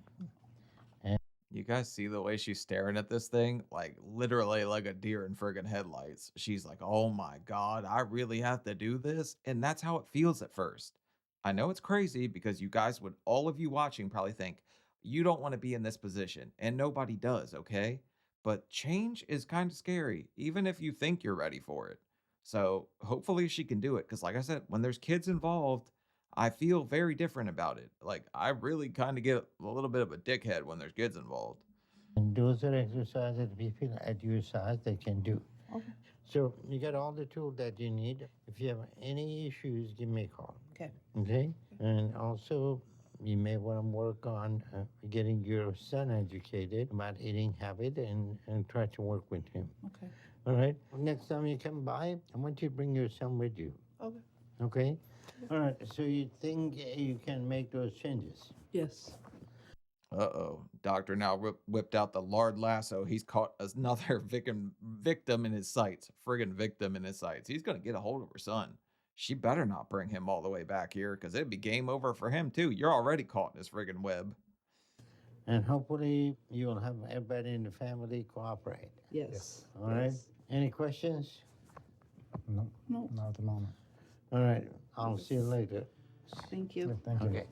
You guys see the way she's staring at this thing? Like, literally like a deer in friggin' headlights. She's like, oh my God, I really have to do this? And that's how it feels at first. I know it's crazy because you guys would, all of you watching, probably think, you don't want to be in this position. And nobody does, okay? But change is kind of scary, even if you think you're ready for it. So hopefully she can do it. Because, like I said, when there's kids involved, I feel very different about it. Like, I really kind of get a little bit of a dickhead when there's kids involved. And those are exercises people at your size they can do. Okay. So you got all the tools that you need. If you have any issues, give me a call. Okay. Okay? And also, you may want to work on getting your son educated about eating habit and try to work with him. Okay. All right? Next time you come by, I want you to bring your son with you. Okay. Okay? All right. So you think you can make those changes? Yes. Uh-oh. Doctor now whipped out the lard lasso. He's caught another victim in his sights. Friggin' victim in his sights. He's going to get a hold of her son. She better not bring him all the way back here because it'd be game over for him, too. You're already caught in this friggin' web. And hopefully you'll have everybody in the family cooperate. Yes. All right? Any questions? No, No. not at the moment. All right. I'll see you later. Thank Yeah, you. thank you. Okay.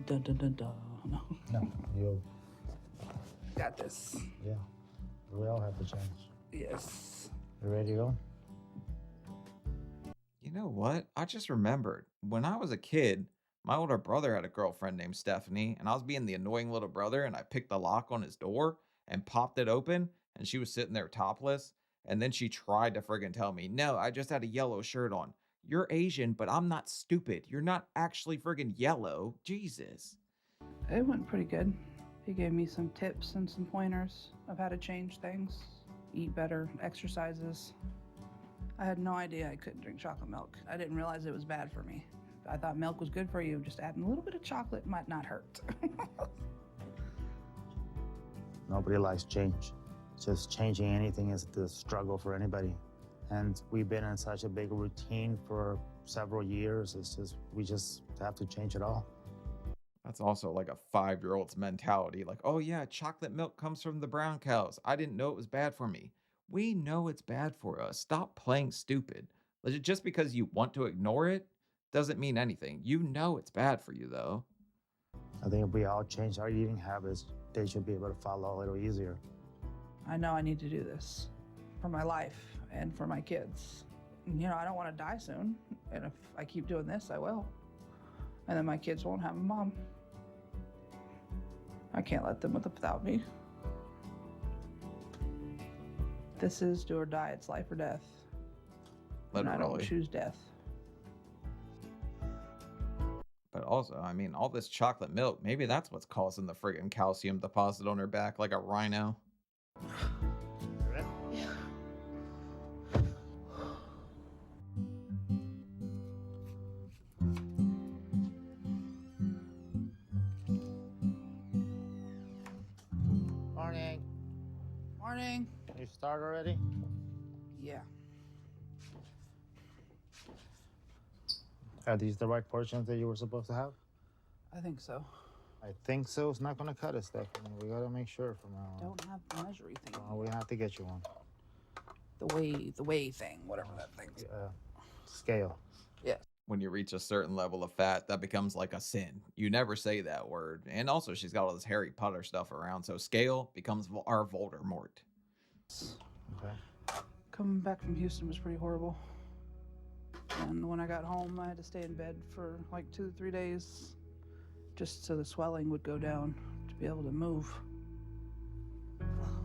Dun dun dun dun. No. No, you, Got this. yeah, we all have to change. Yes. You ready to go? You know what? I just remembered. When I was a kid, my older brother had a girlfriend named Stephanie, and I was being the annoying little brother, and I picked the lock on his door and popped it open, and she was sitting there topless. And then she tried to friggin' tell me, no, I just had a yellow shirt on. You're Asian, but I'm not stupid. You're not actually friggin' yellow. Jesus. It went pretty good. He gave me some tips and some pointers of how to change things, eat better, exercises. I had no idea I couldn't drink chocolate milk. I didn't realize it was bad for me. I thought milk was good for you. Just adding a little bit of chocolate might not hurt. Nobody likes change. Just changing anything is the struggle for anybody. And we've been in such a big routine for several years. It's just, we just have to change it all. That's also like a 5-year-old's mentality. Like, oh yeah, chocolate milk comes from the brown cows. I didn't know it was bad for me. We know it's bad for us. Stop playing stupid. Just because you want to ignore it doesn't mean anything. You know it's bad for you, though. I think if we all change our eating habits, they should be able to follow a little easier. I know I need to do this for my life and for my kids. You know, I don't want to die soon. And if I keep doing this, I will. And then my kids won't have a mom. I can't let them without me. This is do or die. It's life or death. And I don't Literally. choose death. But also, I mean, all this chocolate milk, maybe that's what's causing the friggin' calcium deposit on her back like a rhino. Morning. Morning. Can you start already? Yeah. Are these the right portions that you were supposed to have? I think so. I think so. It's not gonna cut it, Stephanie. We gotta make sure from now on. Don't have the measuring thing. We have to get you one. The weigh thing, whatever that thing's. Scale. Yes. When you reach a certain level of fat, that becomes like a sin. You never say that word. And also, she's got all this Harry Potter stuff around, so scale becomes our Voldemort. Okay. Coming back from Houston was pretty horrible. And when I got home, I had to stay in bed for like 2 to 3 days just so the swelling would go down to be able to move.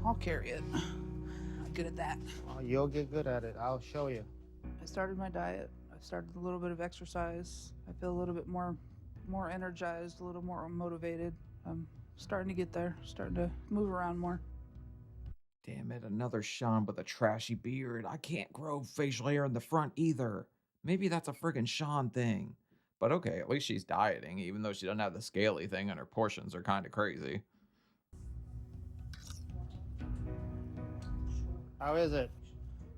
I'll carry it. I'm good at that. Oh, you'll get good at it. I'll show you. I started my diet. I started a little bit of exercise. I feel a little bit more energized, a little more motivated. I'm starting to get there, starting to move around more. Damn it, another Sean with a trashy beard. I can't grow facial hair in the front either. Maybe that's a friggin' Sean thing. But okay, at least she's dieting, even though she doesn't have the scaly thing and her portions are kind of crazy. How is it?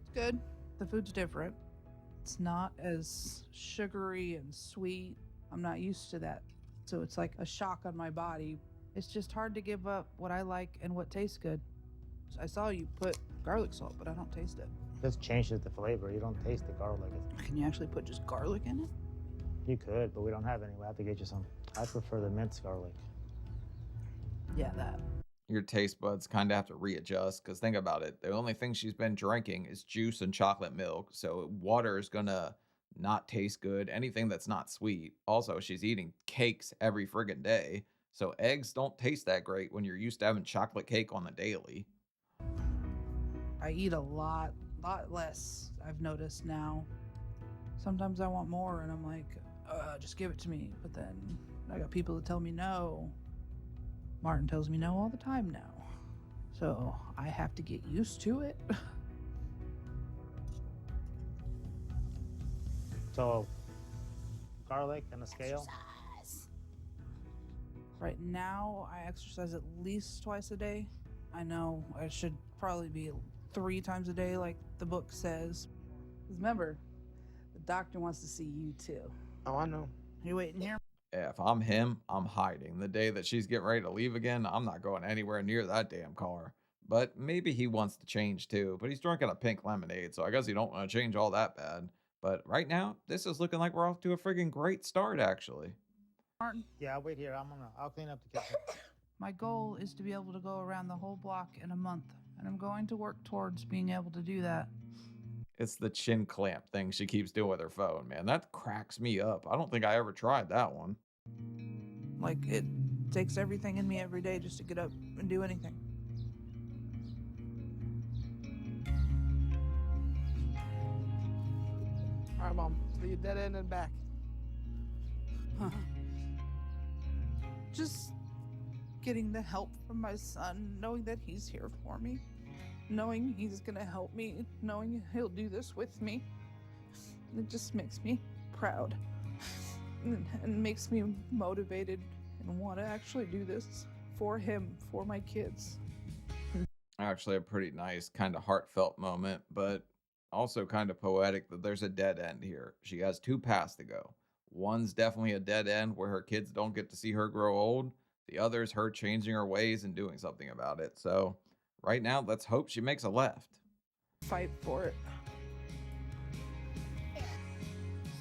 It's good. The food's different. It's not as sugary and sweet. I'm not used to that. So it's like a shock on my body. It's just hard to give up what I like and what tastes good. I saw you put garlic salt, but I don't taste it. Just changes the flavor. You don't taste the garlic. Can you actually put just garlic in it? You could, but we don't have any. We have to get you some. I prefer the minced garlic. Yeah, that. Your taste buds kind of have to readjust, because think about it. The only thing she's been drinking is juice and chocolate milk, so water is going to not taste good. Anything that's not sweet. Also, she's eating cakes every friggin' day, so eggs don't taste that great when you're used to having chocolate cake on the daily. I eat a lot less, I've noticed now. Sometimes I want more, and I'm like, just give it to me. But then I got people that tell me no. Martin tells me no all the time now. So I have to get used to it. So, garlic and a scale? Right now, I exercise at least twice a day. I know I should probably be 3 times a day like the book says. Because remember, the doctor wants to see you too. Oh, I know. You waiting here? Yeah, if I'm him, I'm hiding. The day that she's getting ready to leave again, I'm not going anywhere near that damn car. But maybe he wants to change too, but he's drinking a pink lemonade, so I guess he don't want to change all that bad. But right now, this is looking like we're off to a friggin' great start, actually. Martin, Yeah, wait here. I'll clean up the kitchen. my goal is to be able to go around the whole block in a month, and I'm going to work towards being able to do that. It's the chin clamp thing she keeps doing with her phone, man. That cracks me up. I don't think I ever tried that one. Like, it takes everything in me every day just to get up and do anything. All right, Mom. So you dead end and back. Just getting the help from my son, knowing that he's here for me, knowing he's gonna help me, knowing he'll do this with me. It just makes me proud and makes me motivated and want to actually do this for him, for my kids. Actually, a pretty nice, kind of heartfelt moment, but also kind of poetic that there's a dead end here. She has 2 paths to go. One's definitely a dead end where her kids don't get to see her grow old. The other is her changing her ways and doing something about it. So right now, let's hope she makes a left. Fight for it.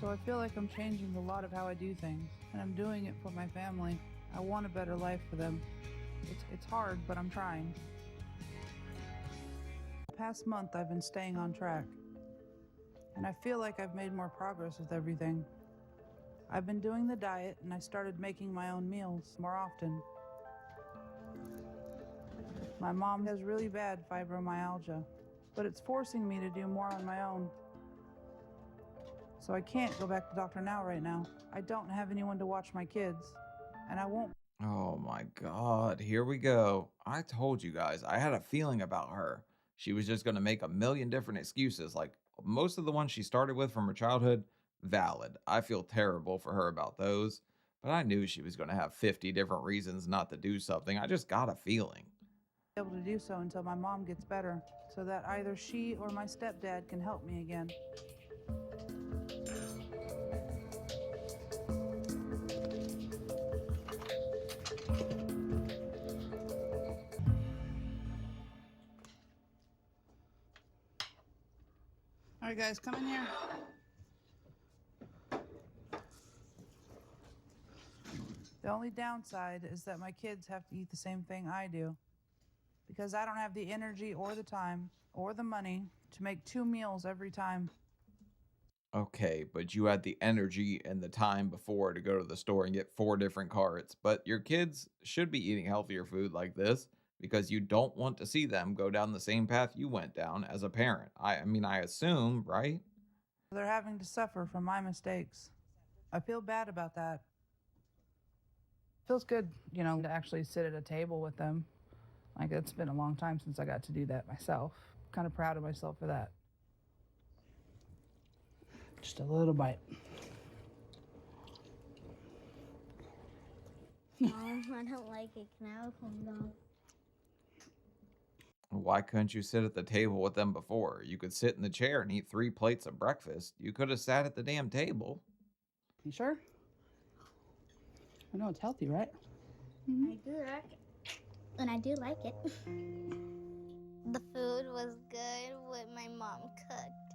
So I feel like I'm changing a lot of how I do things, and I'm doing it for my family. I want a better life for them. It's hard, but I'm trying. The past month, I've been staying on track, and I feel like I've made more progress with everything. I've been doing the diet, and I started making my own meals more often. My mom has really bad fibromyalgia, but it's forcing me to do more on my own. So I can't go back to Dr. Now right now. I don't have anyone to watch my kids, and I won't. Oh my God, here we go. I told you guys, I had a feeling about her. She was just going to make a million different excuses, like most of the ones she started with from her childhood, valid. I feel terrible for her about those, but I knew she was going to have 50 different reasons not to do something. I just got a feeling. Able to do so until my mom gets better, so that either she or my stepdad can help me again. All right, guys, come in here. The only downside is that my kids have to eat the same thing I do, because I don't have the energy or the time or the money to make 2 meals every time. Okay, but you had the energy and the time before to go to the store and get 4 different carts. But your kids should be eating healthier food like this because you don't want to see them go down the same path you went down as a parent. I mean, I assume, right? They're having to suffer from my mistakes. I feel bad about that. Feels good, to actually sit at a table with them. Like, it's been a long time since I got to do that myself. Kind of proud of myself for that. Just a little bite. Mom, I don't like it. Can I have a corn dog? Why couldn't you sit at the table with them before? You could sit in the chair and eat 3 plates of breakfast. You could have sat at the damn table. You sure? I know it's healthy, right? I do like it. And I do like it. The food was good what my mom cooked.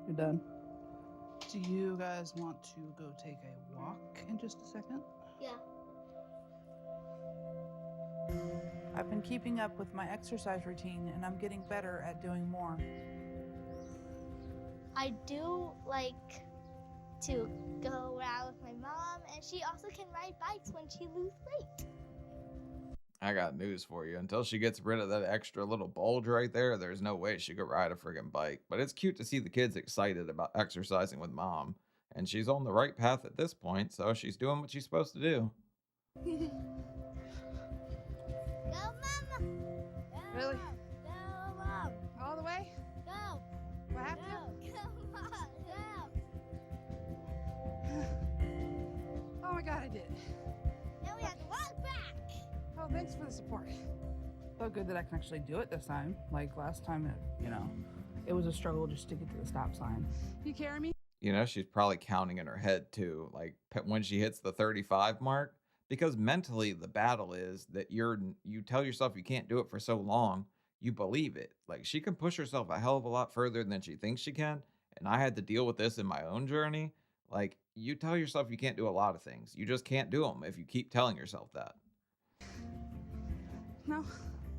You're done. Do you guys want to go take a walk in just a second? Yeah. I've been keeping up with my exercise routine, and I'm getting better at doing more. I do like to go around with my mom, and she also can ride bikes when she loses weight. I got news for you. Until she gets rid of that extra little bulge right there, there's no way she could ride a friggin' bike. But it's cute to see the kids excited about exercising with mom. And she's on the right path at this point, so she's doing what she's supposed to do. Go, Mama! Go, Really? Go, Mom! All the way? Go! Do I have to? Come on, go! Oh my God, I did. Now we have to walk back! Oh, thanks for the support. So good that I can actually do it this time. Like last time, it was a struggle just to get to the stop sign. You carry me? She's probably counting in her head too, like when she hits the 35 mark, because mentally the battle is that you tell yourself you can't do it for so long, you believe it. Like she can push herself a hell of a lot further than she thinks she can, and I had to deal with this in my own journey. Like you tell yourself you can't do a lot of things. You just can't do them if you keep telling yourself that. No.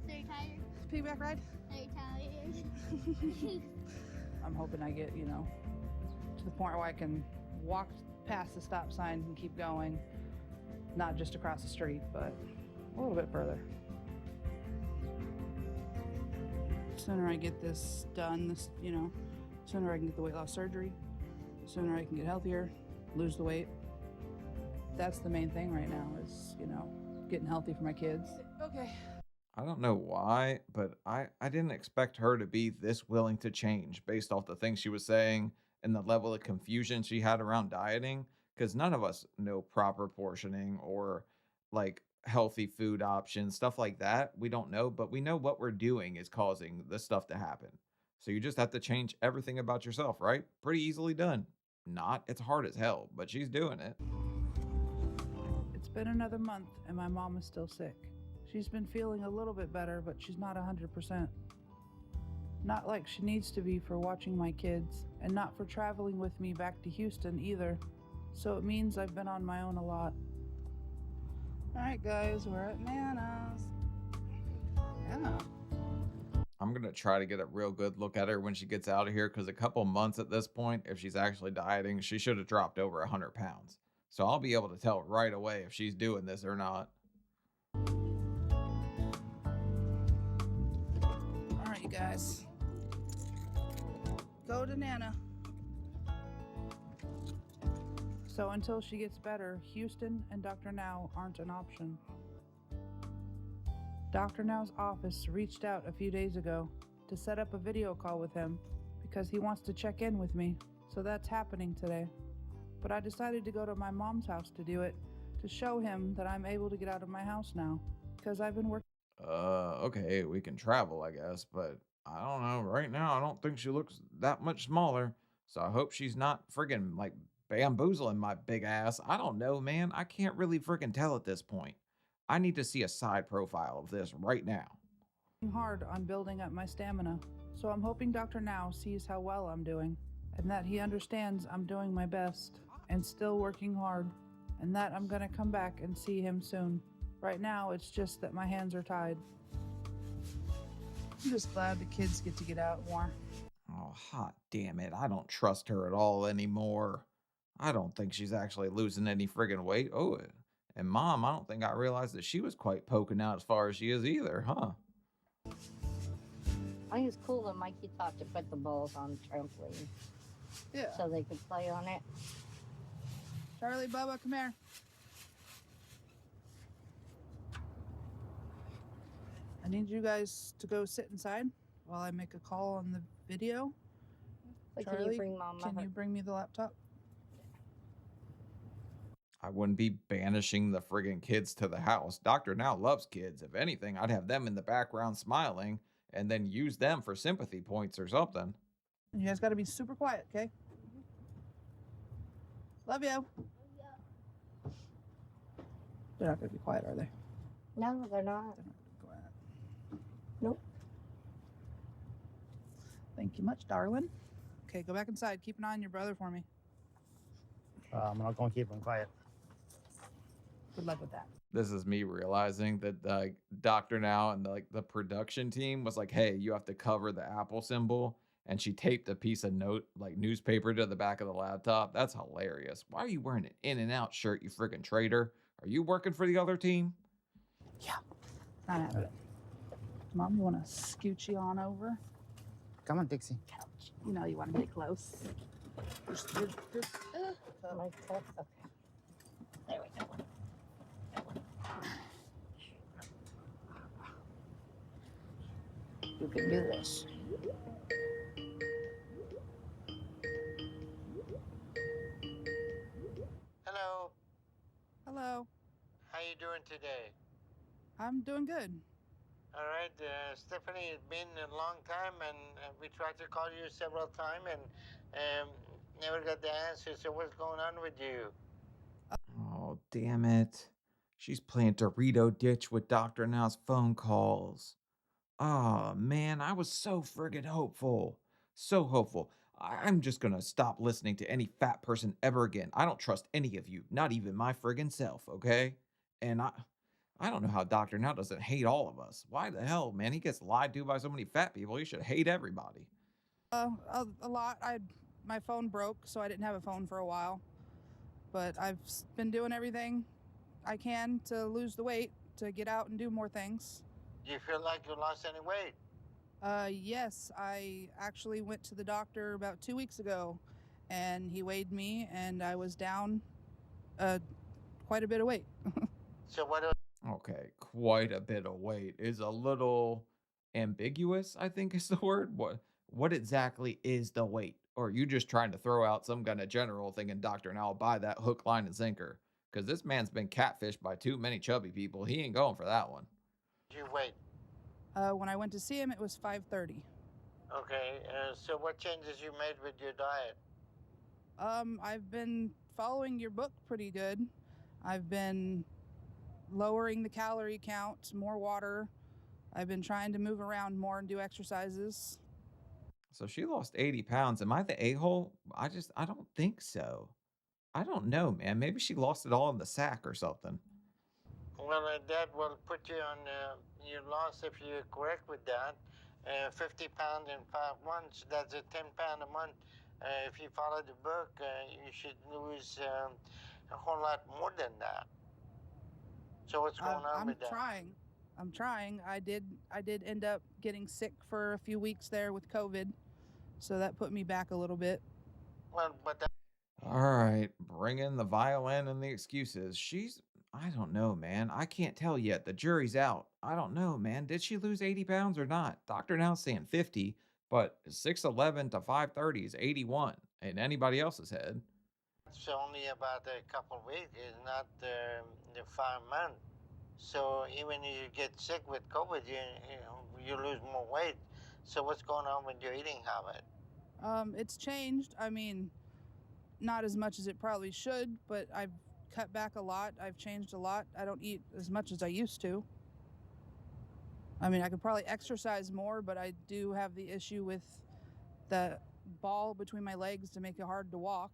So you're tired? Piggyback ride? Are you tired? I'm hoping I get, to the point where I can walk past the stop sign and keep going. Not just across the street, but a little bit further. The sooner I get this done, sooner I can get the weight loss surgery, the sooner I can get healthier, lose the weight. That's the main thing right now is, getting healthy for my kids. Okay. I don't know why, but I didn't expect her to be this willing to change based off the things she was saying and the level of confusion she had around dieting, because none of us know proper portioning or like healthy food options, stuff like that. We don't know, but we know what we're doing is causing this stuff to happen. So you just have to change everything about yourself, right? Pretty easily done. Not, it's hard as hell, but she's doing it. It's been another month and my mom is still sick. She's been feeling a little bit better, but she's not 100%. Not like she needs to be for watching my kids, and not for traveling with me back to Houston either. So it means I've been on my own a lot. All right, guys, we're at Nana's. Yeah. I'm going to try to get a real good look at her when she gets out of here, because a couple months at this point, if she's actually dieting, she should have dropped over 100 pounds. So I'll be able to tell right away if she's doing this or not. All right, you guys. Go to Nana. So until she gets better, Houston and Dr. Now aren't an option. Dr. Now's office reached out a few days ago to set up a video call with him because he wants to check in with me. So that's happening today. But I decided to go to my mom's house to do it, to to show him that I'm able to get out of my house now because I've been working. Okay, we can travel, I guess, but I don't know. Right now, I don't think she looks that much smaller. So I hope she's not friggin' like bamboozling my big ass. I don't know, man. I can't really friggin' tell at this point. I need to see a side profile of this right now. Hard on building up my stamina, so I'm hoping Dr. Now sees how well I'm doing and that he understands I'm doing my best and still working hard and that I'm gonna come back and see him soon. Right now, it's just that my hands are tied. I'm just glad the kids get to get out more. Oh, hot damn it. I don't trust her at all anymore. I don't think she's actually losing any friggin' weight. Oh, and mom, I don't think I realized that she was quite poking out as far as she is either, huh? I think it's cool that Mikey thought to put the balls on the trampoline Yeah. so they could play on it. Charlie, Bubba, come here. I need you guys to go sit inside while I make a call on the video. But Charlie, can you bring Mama can you bring me the laptop? I wouldn't be banishing the friggin' kids to the house. Doctor Now loves kids. If anything, I'd have them in the background smiling and then use them for sympathy points or something. And you guys got to be super quiet, okay? Love you. They're not going to be quiet, are they? No, they're not. They're not quiet. Nope. Thank you much, darling. Okay, go back inside. Keep an eye on your brother for me. I'm not gonna keep them quiet. Good luck with that. This is me realizing that Doctor Now and the production team was like, "Hey, you have to cover the Apple symbol," and she taped a piece of newspaper to the back of the laptop. That's hilarious. Why are you wearing an In-N-Out shirt, you friggin' traitor? Are you working for the other team? Yeah, not having it. Mom, you want to scooch you on over? Come on, Dixie. Couch. You know you want to get close. My cup. Okay. There we go. You can do this. Hello. Hello. How you doing today? I'm doing good. All right, Stephanie, it's been a long time, and we tried to call you several times, and never got the answer. So what's going on with you? Oh, damn it. She's playing Dorito Ditch with Dr. Now's phone calls. Oh, man, I was so friggin' hopeful. So hopeful. I'm just gonna stop listening to any fat person ever again. I don't trust any of you, not even my friggin' self, okay? And I don't know how Dr. Now doesn't hate all of us. Why the hell, man? He gets lied to by so many fat people. He should hate everybody. A lot. My phone broke, so I didn't have a phone for a while. But I've been doing everything I can to lose the weight, to get out and do more things. Do you feel like you lost any weight? Yes, I actually went to the doctor about 2 weeks ago, and he weighed me, and I was down quite a bit of weight. So what? Okay, quite a bit of weight is a little ambiguous, I think is the word. What exactly is the weight? Or are you just trying to throw out some kind of general thinking Dr. Now will buy that hook, line, and sinker? Because this man's been catfished by too many chubby people. He ain't going for that one. You wait. When I went to see him, it was 5:30. Okay. So what changes you made with your diet? I've been following your book pretty good. I've been lowering the calorie count, more water. I've been trying to move around more and do exercises. So she lost 80 pounds. Am I the a-hole? I don't think so. I don't know, man. Maybe she lost it all in the sack or something. Well, that will put you on your loss if you're correct with that. 50 pounds in 5 months, that's a 10 pound a month. If you follow the book, you should lose a whole lot more than that. So what's going on with that? I'm trying. I did end up getting sick for a few weeks there with COVID, so that put me back a little bit. Well, but that. All right, bring in the violin and the excuses. I don't know, man. I can't tell yet. The jury's out. I don't know, man. Did she lose 80 pounds or not? Dr. Now's saying 50, but 6'11 to 530 is 81 in anybody else's head. It's only about a couple weeks. It's not the 5 months. So even if you get sick with COVID, you lose more weight. So what's going on with your eating habit? It's changed. I mean, not as much as it probably should, but I've cut back a lot. I've changed a lot. I don't eat as much as I used to. I mean, I could probably exercise more, but I do have the issue with the ball between my legs to make it hard to walk.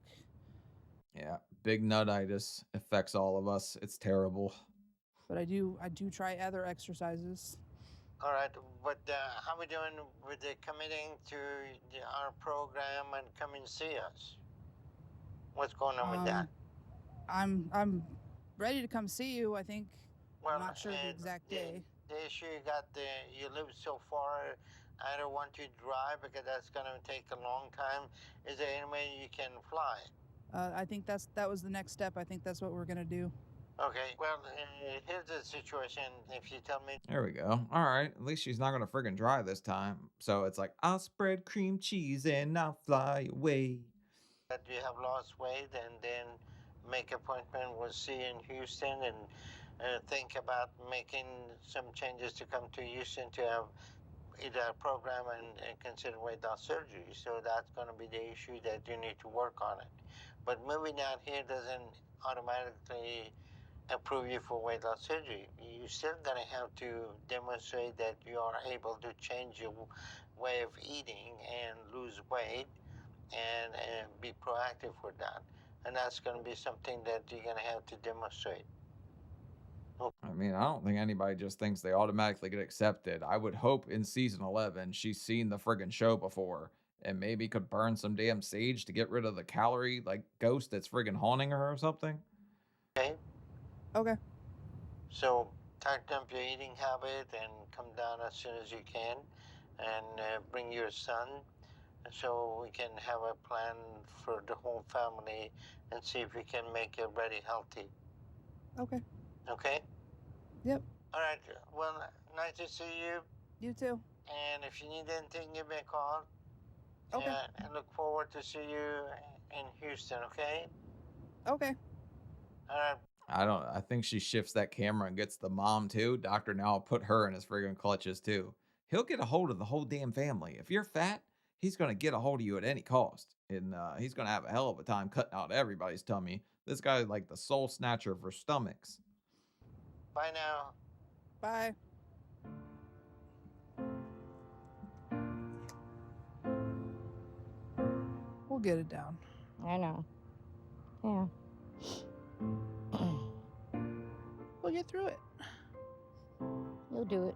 Yeah, big nutitis affects all of us. It's terrible. But I do try other exercises. All right, but how are we doing with the committing to our program and come and see us? What's going on with that? I'm ready to come see you. I think Well, I'm not sure the exact day. The issue you got, you live so far. I don't want you to drive because that's going to take a long time. Is there any way you can fly? I think that was the next step. I think that's what we're gonna do. Okay, well, here's the situation. If you tell me There we go. All right. At least she's not going to friggin' drive this time. So it's like, I'll spread cream cheese and I'll fly away. that you have lost weight, and then make appointment with C in Houston, and think about making some changes to come to Houston to have either a program and consider weight loss surgery. So that's going to be the issue that you need to work on it. But moving out here doesn't automatically approve you for weight loss surgery. You're still going to have to demonstrate that you are able to change your way of eating and lose weight and be proactive with that. And that's going to be something that you're going to have to demonstrate. I mean, I don't think anybody just thinks they automatically get accepted. I would hope in season 11 she's seen the friggin' show before and maybe could burn some damn sage to get rid of the calorie like ghost that's friggin' haunting her or something. Okay? Okay. So tighten up your eating habit and come down as soon as you can, and bring your son so we can have a plan for the whole family and see if we can make it very healthy. Okay. Okay? Yep. All right. Well, nice to see you. You too. And if you need anything, give me a call. Okay. And look forward to see you in Houston, okay? Okay. All right. I think she shifts that camera and gets the mom too. Doctor now put her in his friggin' clutches too. He'll get a hold of the whole damn family. If you're fat, he's gonna get a hold of you at any cost. And he's gonna have a hell of a time cutting out everybody's tummy. This guy is like the soul snatcher for stomachs. Bye now. Bye. We'll get it down. I know. Yeah. We'll get through it. You'll do it.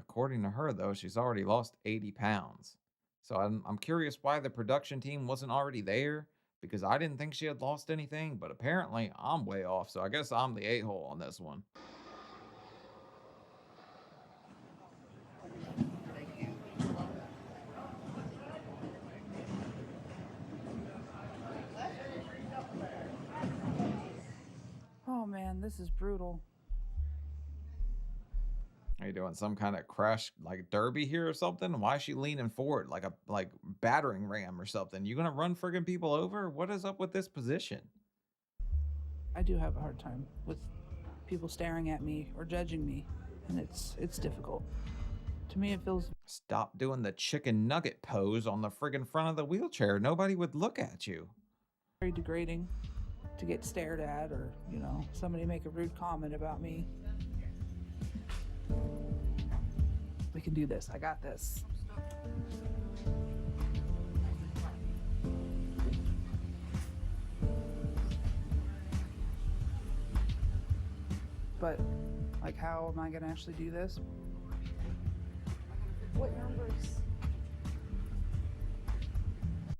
According to her, though, she's already lost 80 pounds. So I'm curious why the production team wasn't already there, because I didn't think she had lost anything, but apparently I'm way off, so I guess I'm the a-hole on this one. Oh man, this is brutal. Are you doing some kind of crash like derby here or something? Why is she leaning forward like a battering ram or something? You gonna run friggin' people over? What is up with this position? I do have a hard time with people staring at me or judging me, and it's difficult. To me, it feels Stop doing the chicken nugget pose on the friggin' front of the wheelchair. Nobody would look at you. very degrading to get stared at, or somebody make a rude comment about me. We can do this. I got this. But, like, how am I going to actually do this? What numbers?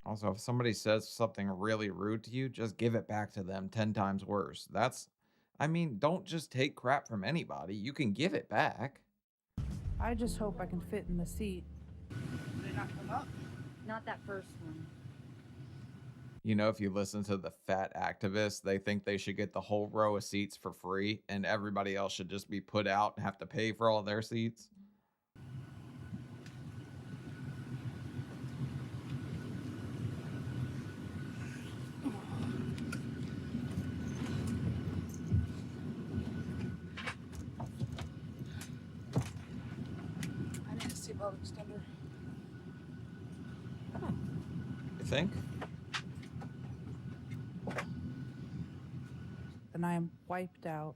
Also, if somebody says something really rude to you, just give it back to them 10 times worse. Don't just take crap from anybody. You can give it back. I just hope I can fit in the seat. Did they not come up? Not that first one. You know, if you listen to the fat activists, they think they should get the whole row of seats for free and everybody else should just be put out and have to pay for all their seats. think? And I am wiped out.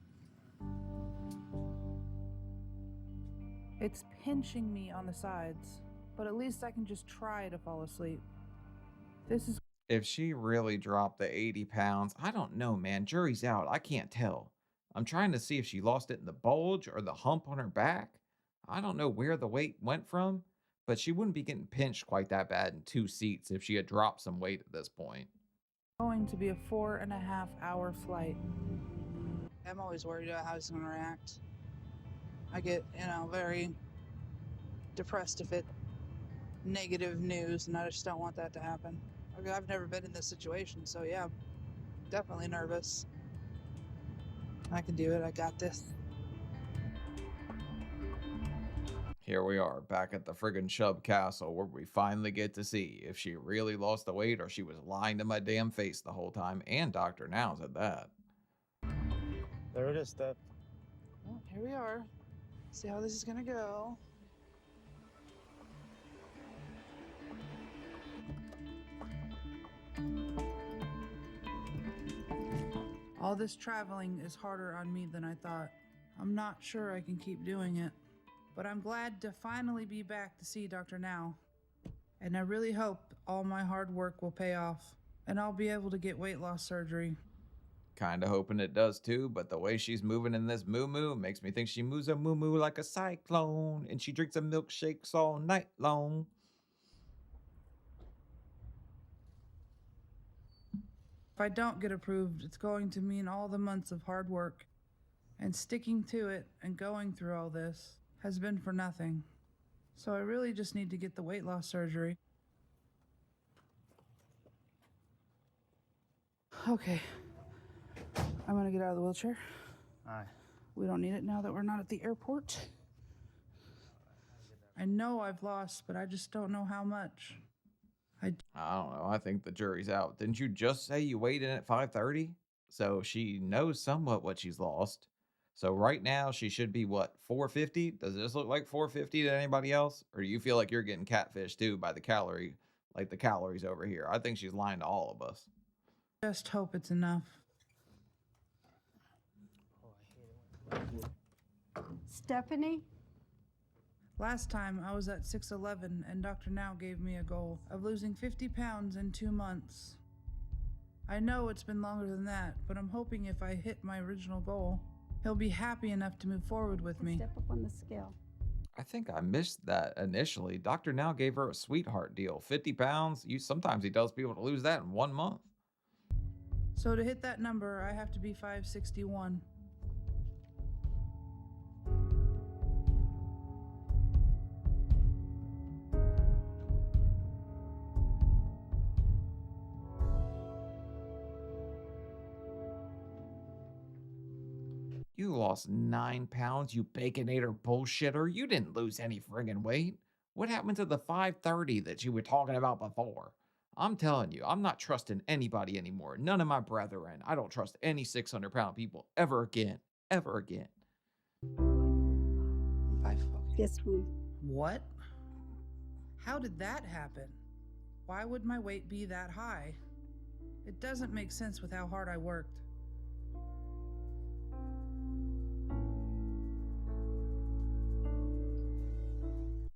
It's pinching me on the sides, but at least I can just try to fall asleep. This is If she really dropped the 80 pounds, I don't know, man. Jury's out. I can't tell. I'm trying to see if she lost it in the bulge or the hump on her back. I don't know where the weight went from, but she wouldn't be getting pinched quite that bad in 2 seats if she had dropped some weight at this point. going to be a 4.5-hour flight. I'm always worried about how he's going to react. I get, very depressed if it's negative news, and I just don't want that to happen. I've never been in this situation, so yeah, definitely nervous. I can do it. I got this. Here we are, back at the friggin' Chubb Castle, where we finally get to see if she really lost the weight or she was lying to my damn face the whole time, and Dr. Now's at that. There it is, Steph. Well, here we are. See how this is going to go. All this traveling is harder on me than I thought. I'm not sure I can keep doing it, but I'm glad to finally be back to see Dr. Now. And I really hope all my hard work will pay off, and I'll be able to get weight loss surgery. Kinda hoping it does too, but the way she's moving in this moo-moo makes me think she moves a moo-moo like a cyclone, and she drinks a milkshakes all night long. If I don't get approved, it's going to mean all the months of hard work and sticking to it and going through all this has been for nothing. So I really just need to get the weight loss surgery. Okay. I'm gonna get out of the wheelchair. All right. We don't need it now that we're not at the airport. I know I've lost, but I just don't know how much. I don't know. I think the jury's out. Didn't you just say you weighed in at 530? So she knows somewhat what she's lost. So right now she should be what, 450? Does this look like 450 to anybody else? Or do you feel like you're getting catfish too by the calories over here? I think she's lying to all of us. Just hope it's enough. Stephanie? Last time I was at 6'11", and Dr. Now gave me a goal of losing 50 pounds in 2 months. I know it's been longer than that, but I'm hoping if I hit my original goal, he'll be happy enough to move forward with me. Step up on the scale. I think I missed that initially. Dr. Now gave her a sweetheart deal. 50 pounds. Sometimes he tells people to lose that in 1 month. So to hit that number, I have to be 561. You lost 9 pounds, you baconator bullshitter. You didn't lose any friggin' weight. What happened to the 530 that you were talking about before? I'm telling you, I'm not trusting anybody anymore. None of my brethren. I don't trust any 600-pound people ever again. Ever again. Yes, ma'am. What? How did that happen? Why would my weight be that high? It doesn't make sense with how hard I worked.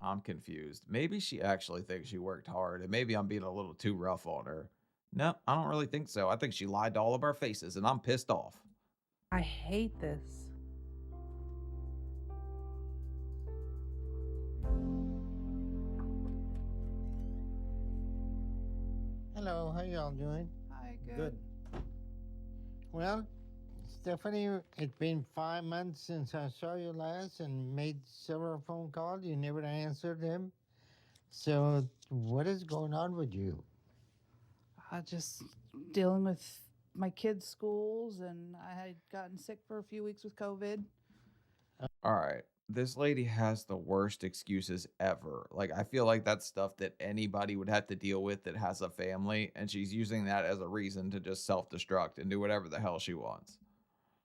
I'm confused. Maybe she actually thinks she worked hard, and maybe I'm being a little too rough on her. No, I don't really think so. I think she lied to all of our faces, and I'm pissed off. I hate this. Hello, how y'all doing? Hi, good. Good. Well, Stephanie, it's been 5 months since I saw you last and made several phone calls. You never answered them. So, what is going on with you? Just dealing with my kids' schools, and I had gotten sick for a few weeks with COVID. All right. This lady has the worst excuses ever. Like, I feel like that's stuff that anybody would have to deal with that has a family, and she's using that as a reason to just self-destruct and do whatever the hell she wants.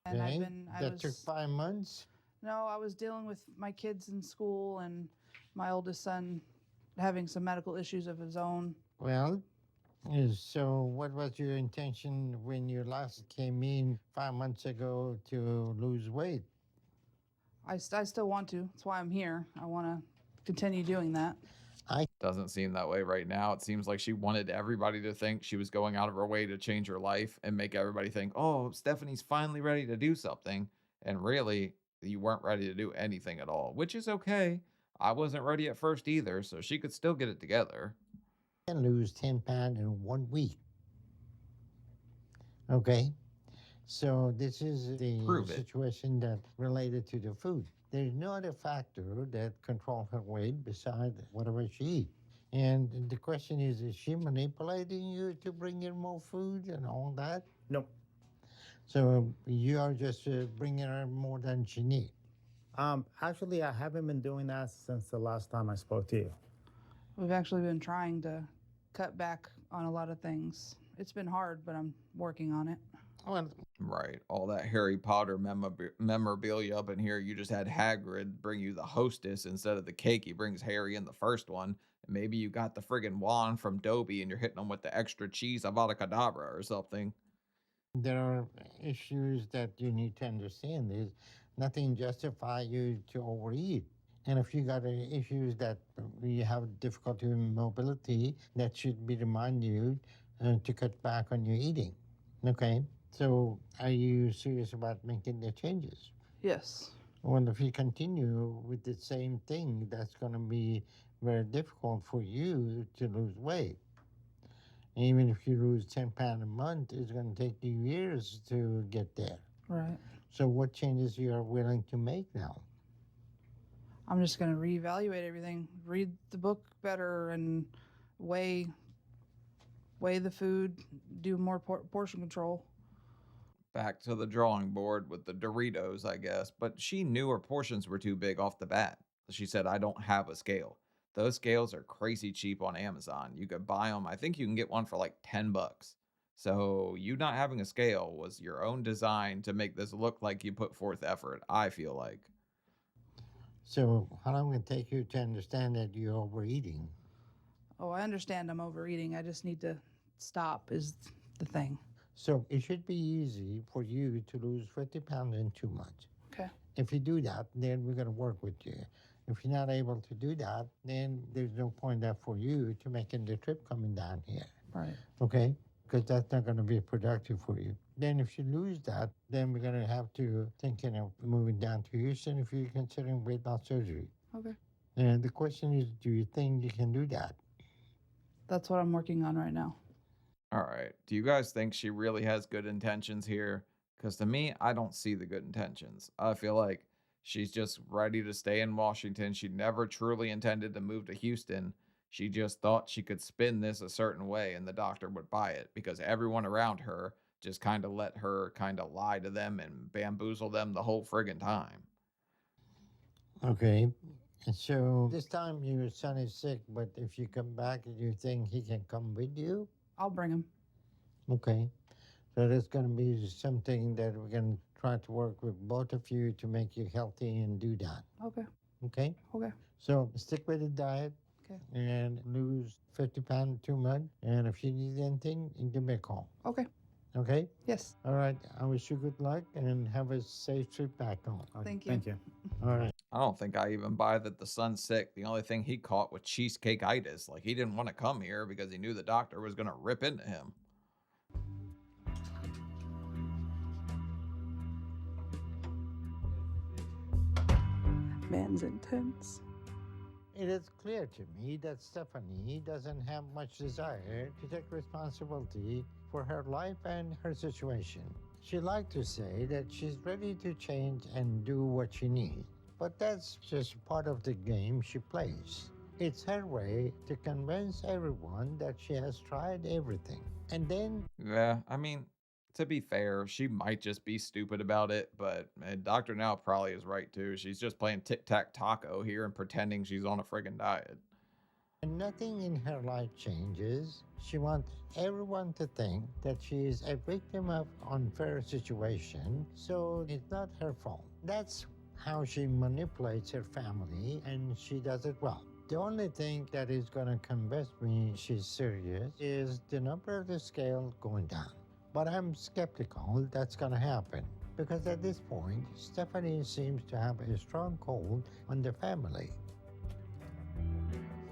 And Okay, that took 5 months? No, I was dealing with my kids in school and my oldest son having some medical issues of his own. Well, So, what was your intention when you last came in 5 months ago to lose weight? I still want to. That's why I'm here. I want to continue doing that. Doesn't seem that way right now. It seems like she wanted everybody to think she was going out of her way to change her life and make everybody think, oh, Stephanie's finally ready to do something. And really, you weren't ready to do anything at all, which is okay. I wasn't ready at first either, so she could still get it together. Can lose 10 pounds in 1 week. Okay. So this is the Prove it. situation that related to the food. There's no other factor that control her weight besides whatever she eats. And the question is she manipulating you to bring in more food and all that? No. So you are just bringing her more than she needs. Actually, I haven't been doing that since the last time I spoke to you. We've actually been trying to cut back on a lot of things. It's been hard, but I'm working on it. Well, Right. All that Harry Potter memorabilia up in here. You just had Hagrid bring you the hostess instead of the cake. He brings Harry in the first one. And maybe you got the friggin' wand from Dobie and you're hitting them with the extra cheese Avada Kedavra or something. there are issues that you need to understand. There's nothing justify you to overeat. And if you got issues that you have difficulty with mobility, that should be remind you to cut back on your eating. Okay. So are you serious about making the changes? Yes. Well, if you continue with the same thing, that's going to be very difficult for you to lose weight. Even if you lose 10 pounds a month, it's going to take you years to get there. Right. So what changes you are willing to make now? I'm just going to reevaluate everything, read the book better, and weigh the food, do more portion control. Back to the drawing board with the Doritos, I guess. But she knew her portions were too big off the bat. She said, I don't have a scale. Those scales are crazy cheap on Amazon. You could buy them. I think you can get one for like 10 bucks. So you not having a scale was your own design to make this look like you put forth effort, I feel like. So how long will it take you to understand that you're overeating? Oh, I understand I'm overeating. I just need to stop is the thing. So it should be easy for you to lose 50 pounds in 2 months. Okay. If you do that, then we're going to work with you. If you're not able to do that, then there's no point there for you to making the trip coming down here. Right. Okay? Because that's not going to be productive for you. Then if you lose that, then we're going to have to thinking of moving down to Houston if you're considering weight loss surgery. Okay. And the question is, do you think you can do that? That's what I'm working on right now. All right. Do you guys think she really has good intentions here? Because to me, I don't see the good intentions. I feel like she's just ready to stay in Washington. She never truly intended to move to Houston. She just thought she could spin this a certain way and the doctor would buy it because everyone around her just kind of let her kind of lie to them and bamboozle them the whole friggin' time. Okay. And so this time your son is sick, but if you come back, do you think he can come with you? I'll bring him. Okay. So there's going to be something that we're going to try to work with both of you to make you healthy and do that. Okay. Okay? Okay. So stick with the diet. Okay. And lose 50 pounds 2 months. And if you need anything, give me a call. Okay. Okay? Yes. All right. I wish you good luck and have a safe trip back home. Thank you. Thank you. All right. I don't think I even buy that the son's sick. The only thing he caught was cheesecake-itis. Like, he didn't want to come here because he knew the doctor was going to rip into him. Man's intense. It is clear to me that Stephanie doesn't have much desire to take responsibility for her life and her situation. She'd like to say that she's ready to change and do what she needs, but that's just part of the game she plays. It's her way to convince everyone that she has tried everything. And then, Yeah, I mean, to be fair, she might just be stupid about it, but Dr. Now probably is right too. She's just playing tic-tac-taco here and pretending she's on a friggin' diet. when nothing in her life changes, she wants everyone to think that she is a victim of unfair situation, so it's not her fault. That's how she manipulates her family, and she does it well. The only thing that is going to convince me she's serious is the number of the scale going down. But I'm skeptical that's going to happen because at this point, Stephanie seems to have a strong hold on the family.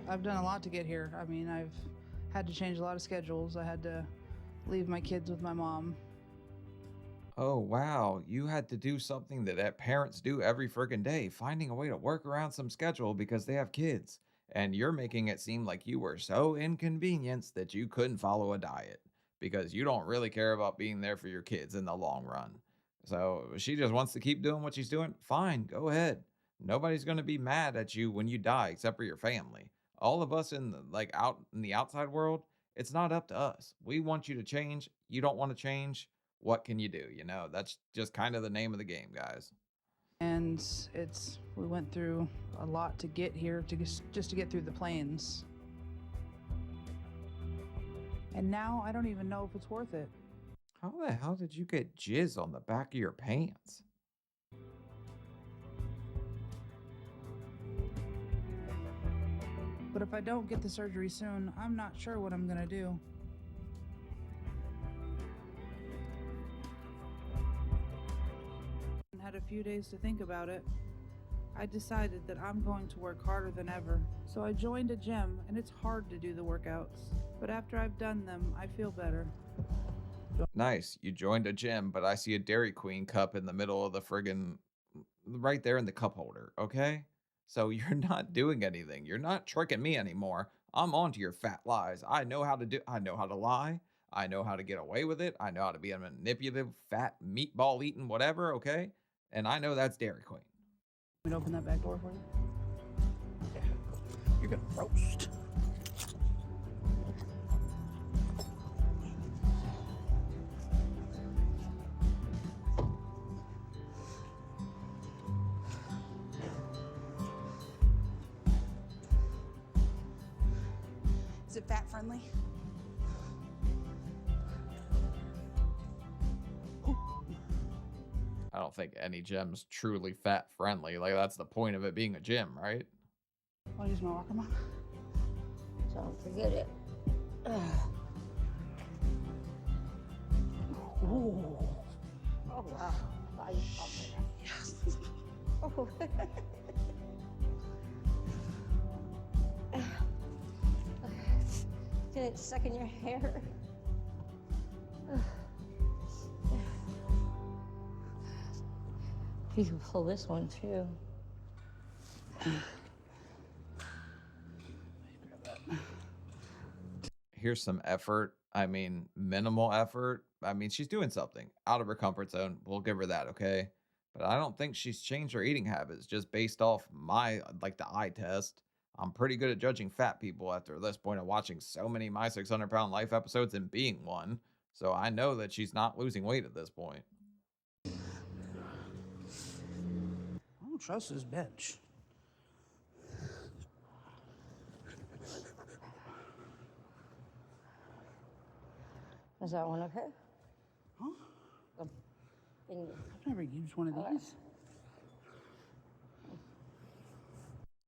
I've done a lot to get here. I mean, I've had to change a lot of schedules. I had to leave my kids with my mom. Oh, wow. You had to do something that parents do every friggin' day, finding a way to work around some schedule because they have kids. And you're making it seem like you were so inconvenienced that you couldn't follow a diet because you don't really care about being there for your kids in the long run. So she just wants to keep doing what she's doing. Fine, go ahead. Nobody's going to be mad at you when you die except for your family. All of us in the, like out in the outside world, it's not up to us. We want you to change. You don't want to change. What can you do? You know, that's just kind of the name of the game, guys. And we went through a lot to get here, just to get through the plains. And now I don't even know if it's worth it. How the hell did you get jizz on the back of your pants? But if I don't get the surgery soon, I'm not sure what I'm gonna do. I had a few days to think about it. I decided that I'm going to work harder than ever. So I joined a gym, and it's hard to do the workouts. But after I've done them, I feel better. Nice. You joined a gym, but I see a Dairy Queen cup in the middle of the friggin' right there in the cup holder, okay? So you're not doing anything. You're not tricking me anymore. I'm on to your fat lies. I know how to lie. I know how to get away with it. I know how to be a manipulative, fat, meatball eating, whatever, okay? And I know that's Dairy Queen. Want me to open that back door for you? Yeah. You're gonna roast. Is it fat friendly? I don't think any gym's truly fat friendly. Like, that's the point of it being a gym, right? I'll use my walker, Mom. Don't forget it. Ooh. Oh, wow. Yes. Oh. Get it stuck in your hair. You can pull this one too. Here's some effort. I mean, minimal effort. I mean, she's doing something out of her comfort zone. We'll give her that, okay? But I don't think she's changed her eating habits just based off my, like, the eye test. I'm pretty good at judging fat people after this point of watching so many My 600 Pound Life episodes and being one. So I know that she's not losing weight at this point. I don't trust this bench. Is that one okay? Huh? In- I've never used one of these.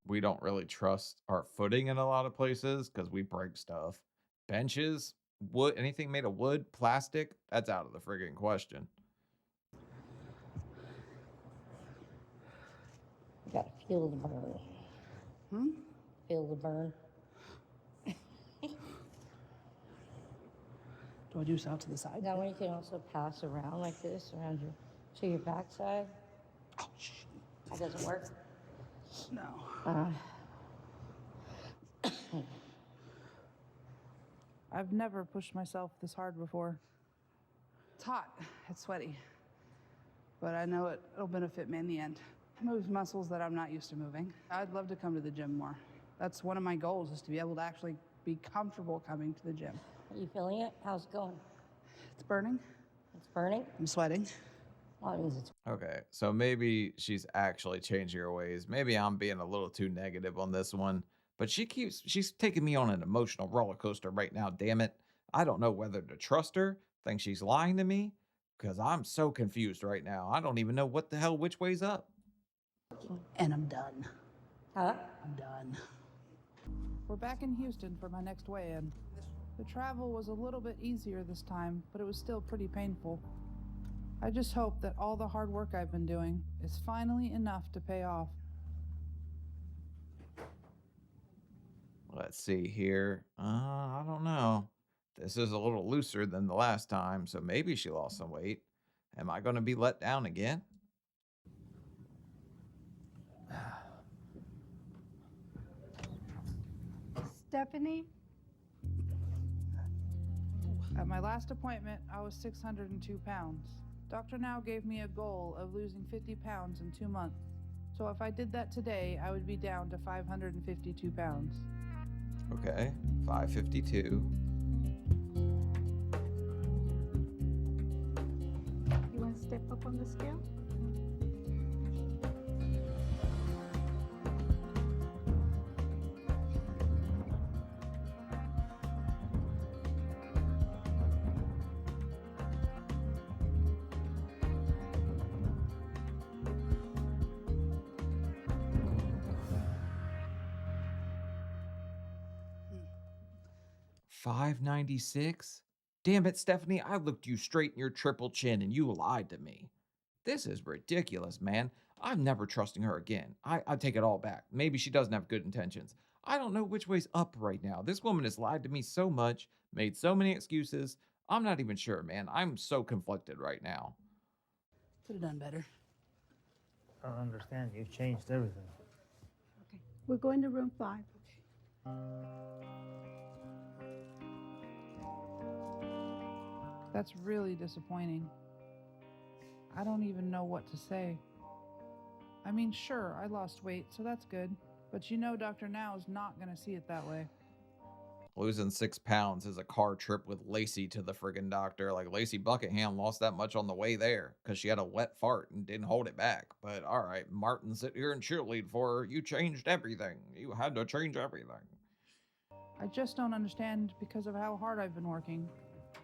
We don't really trust our footing in a lot of places because we break stuff. Benches, wood, anything made of wood, plastic, that's out of the friggin' question. You gotta feel the burn. Feel the burn. Do I do this out to the side? That one you can also pass around like this, around your backside. Oh, shit. That doesn't work. No. I've never pushed myself this hard before. It's hot, it's sweaty, but I know it'll benefit me in the end. It moves muscles that I'm not used to moving. I'd love to come to the gym more. That's one of my goals, is to be able to actually be comfortable coming to the gym. Are you feeling it? How's it going? It's burning. It's burning? I'm sweating. Well, it means it's Okay, so maybe she's actually changing her ways. Maybe I'm being a little too negative on this one, but she's taking me on an emotional roller coaster right now, damn it. I don't know whether to trust her, think she's lying to me, because I'm so confused right now. I don't even know what the hell which way's up. And I'm done. Huh? I'm done. We're back in Houston for my next weigh-in. The travel was a little bit easier this time, but it was still pretty painful. I just hope that all the hard work I've been doing is finally enough to pay off. Let's see here. I don't know. This is a little looser than the last time, so maybe she lost some weight. Am I going to be let down again? Stephanie? At my last appointment, I was 602 pounds. Dr. Now gave me a goal of losing 50 pounds in 2 months. So if I did that today, I would be down to 552 pounds. Okay, 552. You want to step up on the scale? 596? Damn it, Stephanie, I looked you straight in your triple chin and you lied to me. This is ridiculous, man. I'm never trusting her again. I take it all back. Maybe she doesn't have good intentions. I don't know which way's up right now. This woman has lied to me so much, made so many excuses. I'm not even sure, man. I'm so conflicted right now. Could have done better. I don't understand. You've changed everything. Okay. We're going to room 5. That's really disappointing. I don't even know what to say. I mean, sure, I lost weight, so that's good. But you know Dr. Now is not going to see it that way. Losing 6 pounds is a car trip with Lacey to the friggin' doctor. Like, Lacey Buckingham lost that much on the way there because she had a wet fart and didn't hold it back. But all right, Martin, sit here and cheerlead for her. You changed everything. You had to change everything. I just don't understand because of how hard I've been working.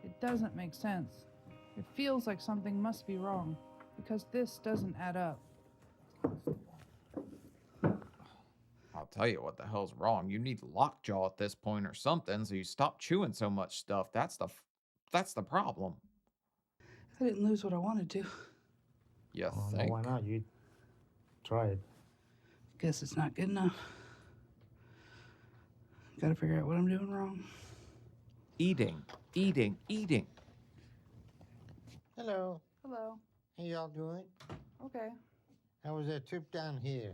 It doesn't make sense. It feels like something must be wrong because this doesn't add up. I'll tell you what the hell's wrong. You need lockjaw at this point or something, so you stop chewing so much stuff. That's the problem. I didn't lose what I wanted to. You Oh, think? no, why not? You tried. Guess it's not good enough. Gotta figure out what I'm doing wrong. Eating. Hello. Hello. How y'all doing? Okay. How was that trip down here?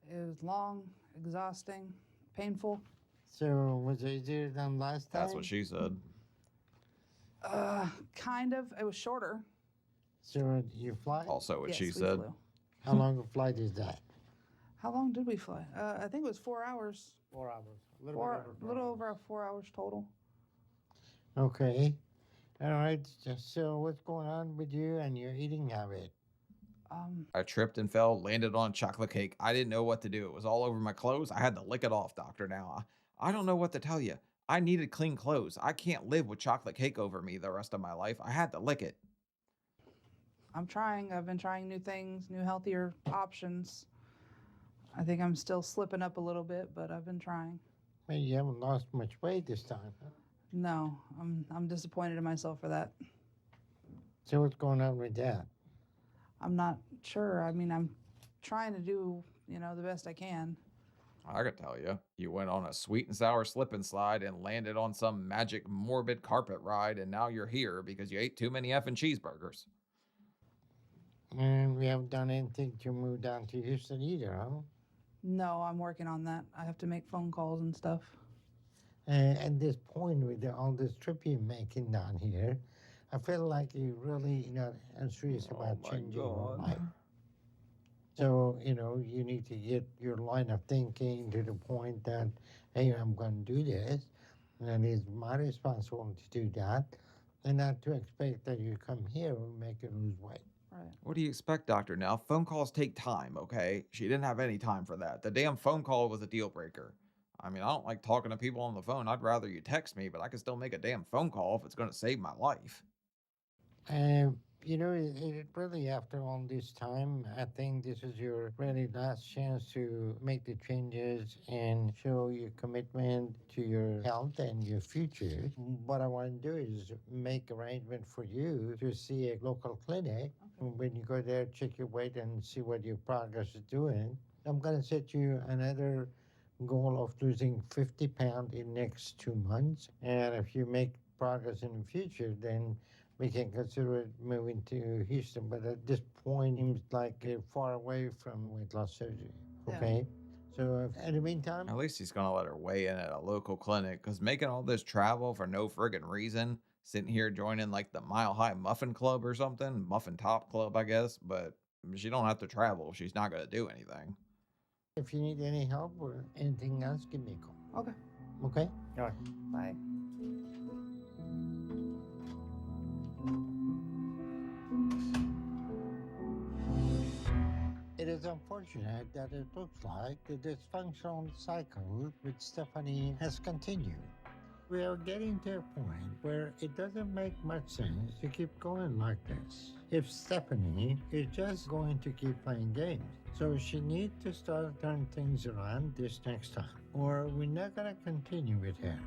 It was long, exhausting, painful. So, was it easier than last time? That's what she said. Kind of. It was shorter. So, you fly? Also what Yes, she we said. flew. How long a flight is that? How long did we fly? I think it was 4 hours. 4 hours. A Little over 4 hours total. Okay. All right. So, what's going on with you and your eating habit? I tripped and fell, landed on chocolate cake. I didn't know what to do. It was all over my clothes. I had to lick it off, Doctor Now. I don't know what to tell you. I needed clean clothes. I can't live with chocolate cake over me the rest of my life. I had to lick it. I'm trying. I've been trying new things, new healthier options. I think I'm still slipping up a little bit, but I've been trying. Well, you haven't lost much weight this time, huh? No, I'm disappointed in myself for that. So, what's going on with that? I'm not sure. I mean, I'm trying to do, the best I can. I could tell you. You went on a sweet and sour slip and slide and landed on some magic morbid carpet ride, and now you're here because you ate too many effing cheeseburgers. And we haven't done anything to move down to Houston either, huh? No, I'm working on that. I have to make phone calls and stuff. At this point, with all this trip you're making down here, I feel like you really not serious about changing your life. So, you need to get your line of thinking to the point that, hey, I'm going to do this, and it's my responsibility to do that, and not to expect that you come here and make you lose weight. Right. What do you expect, Doctor Now? Phone calls take time, okay? She didn't have any time for that. The damn phone call was a deal breaker. I mean, I don't like talking to people on the phone. I'd rather you text me, but I can still make a damn phone call if it's going to save my life. You know, it really, after all this time, I think this is your really last chance to make the changes and show your commitment to your health and your future. What I want to do is make arrangement for you to see a local clinic. Okay. When you go there, check your weight and see what your progress is doing. I'm going to set you another goal of losing 50 pounds in next 2 months. And if you make progress in the future, then we can consider it moving to Houston. But at this point, it seems like far away from weight loss surgery. Okay. Yeah. So in the meantime, At least he's gonna let her weigh in at a local clinic, because making all this travel for no friggin' reason, sitting here joining like the Mile High Muffin Club or something, Muffin Top Club, I guess, but she don't have to travel if she's not gonna do anything. if you need any help or anything else, give me a call. Okay. Okay? All right. Bye. It is unfortunate that it looks like the dysfunctional cycle with Stephanie has continued. We are getting to a point where it doesn't make much sense to keep going like this. If Stephanie is just going to keep playing games, so she needs to start turning things around this next time, or we're not going to continue with her.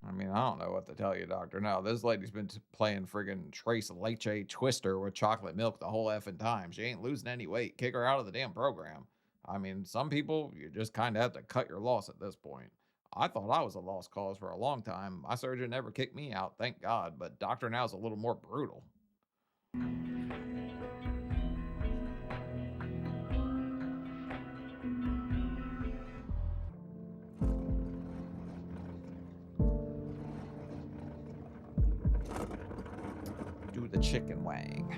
I mean, I don't know what to tell you, Doctor. No, this lady's been playing friggin' Trace Leche Twister with chocolate milk the whole effing time. She ain't losing any weight. Kick her out of the damn program. I mean, some people, you just kind of have to cut your loss at this point. I thought I was a lost cause for a long time. My surgeon never kicked me out, thank God, but Doctor Now's a little more brutal. Do the chicken wang.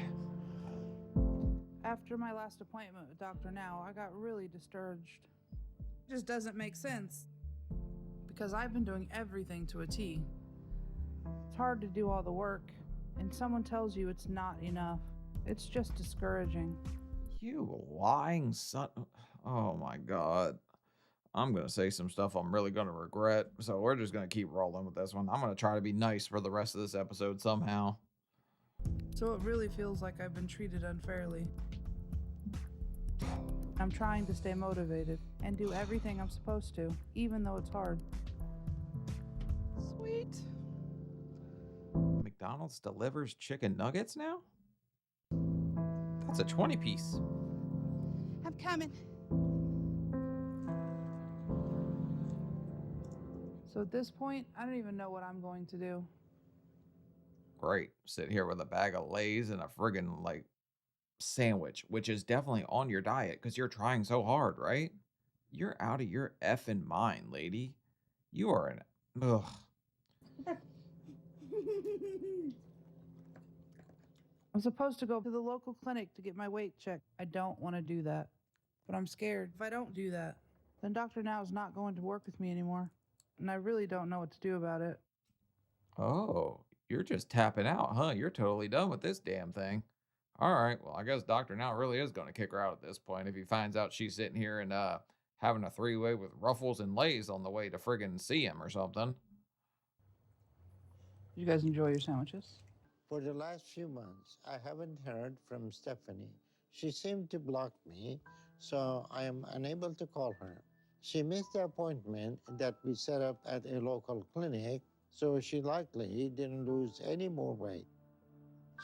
After my last appointment with Dr. Now, I got really discouraged. It just doesn't make sense. Because I've been doing everything to a T. It's hard to do all the work, and someone tells you it's not enough. It's just discouraging. You lying son. Oh my God. I'm going to say some stuff I'm really going to regret. So we're just going to keep rolling with this one. I'm going to try to be nice for the rest of this episode somehow. So it really feels like I've been treated unfairly. I'm trying to stay motivated and do everything I'm supposed to, even though it's hard. Sweet. McDonald's delivers chicken nuggets now? That's a 20-piece. I'm coming. So at this point, I don't even know what I'm going to do. Great. Sit here with a bag of Lay's and a friggin' like sandwich, which is definitely on your diet because you're trying so hard, right? You're out of your effing mind, lady. You are an ugh. I'm supposed to go to the local clinic to get my weight checked. I don't want to do that. But I'm scared. If I don't do that, then Dr. Now is not going to work with me anymore. And I really don't know what to do about it. Oh, you're just tapping out, huh? You're totally done with this damn thing. All right, well, I guess Dr. Now really is going to kick her out at this point if he finds out she's sitting here and having a three-way with Ruffles and Lay's on the way to friggin' see him or something. You guys enjoy your sandwiches? For the last few months, I haven't heard from Stephanie. She seemed to block me, so I am unable to call her. She missed the appointment that we set up at a local clinic, so she likely didn't lose any more weight.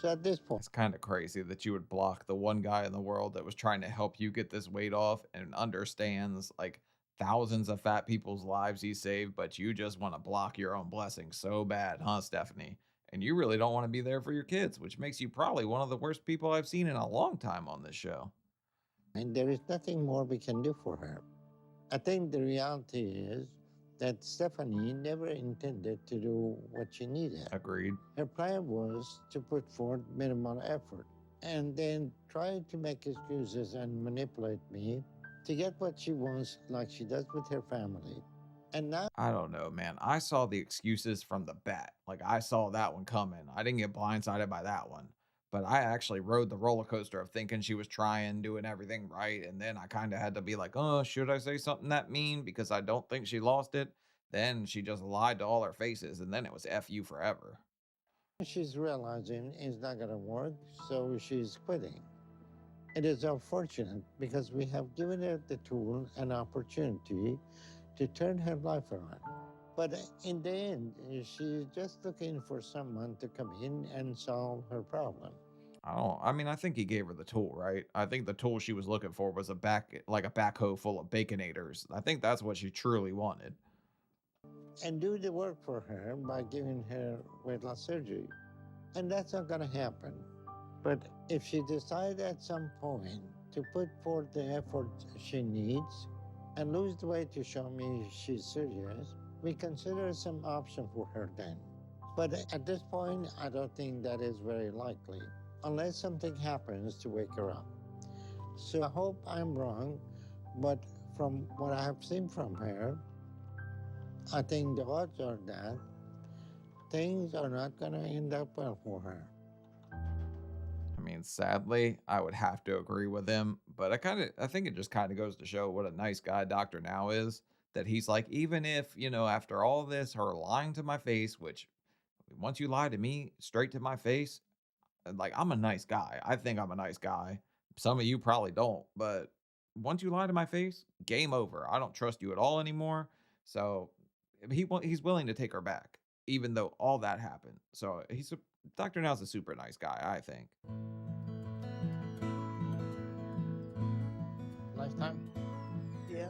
So at this point, It's kind of crazy that you would block the one guy in the world that was trying to help you get this weight off and understands like thousands of fat people's lives he saved, but you just want to block your own blessings so bad, huh, Stephanie? And you really don't want to be there for your kids, which makes you probably one of the worst people I've seen in a long time on this show. and there is nothing more we can do for her. I think the reality is that Stephanie never intended to do what she needed. Agreed. Her plan was to put forth minimal effort and then try to make excuses and manipulate me to get what she wants, like she does with her family. And now, I don't know, man. I saw the excuses from the bat. Like, I saw that one coming. I didn't get blindsided by that one. But I actually rode the roller coaster of thinking she was trying, doing everything right. And then I kind of had to be like, oh, should I say something that mean? Because I don't think she lost it. Then she just lied to all our faces. And then it was F you forever. She's realizing it's not going to work, so she's quitting. It is unfortunate because we have given her the tool and opportunity to turn her life around. But in the end, she's just looking for someone to come in and solve her problem. I mean, I think he gave her the tool, right? I think the tool she was looking for was like a backhoe full of baconators. I think that's what she truly wanted. And do the work for her by giving her weight loss surgery. And that's not going to happen. But if she decides at some point to put forth the effort she needs and lose the weight to show me she's serious, we consider some option for her then. But at this point, I don't think that is very likely, unless something happens to wake her up. So I hope I'm wrong, but from what I have seen from her, I think the odds are that things are not going to end up well for her. I mean, sadly, I would have to agree with him, but I think it just kind of goes to show what a nice guy Dr. Now is, that he's like, even if, after all this, her lying to my face, which once you lie to me straight to my face, like, I'm a nice guy. I think I'm a nice guy. Some of you probably don't, but once you lie to my face, game over. I don't trust you at all anymore. So he's willing to take her back, even though all that happened. So Dr. Now's a super nice guy, I think. Lifetime? Yeah.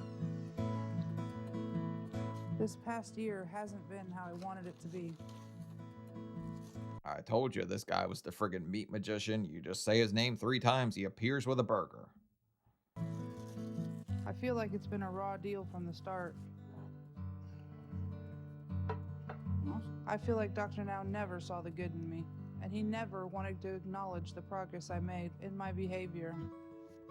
This past year hasn't been how I wanted it to be. I told you this guy was the friggin' meat magician. You just say his name 3 times, he appears with a burger. I feel like it's been a raw deal from the start. I feel like Dr. Now never saw the good in me, and he never wanted to acknowledge the progress I made in my behavior.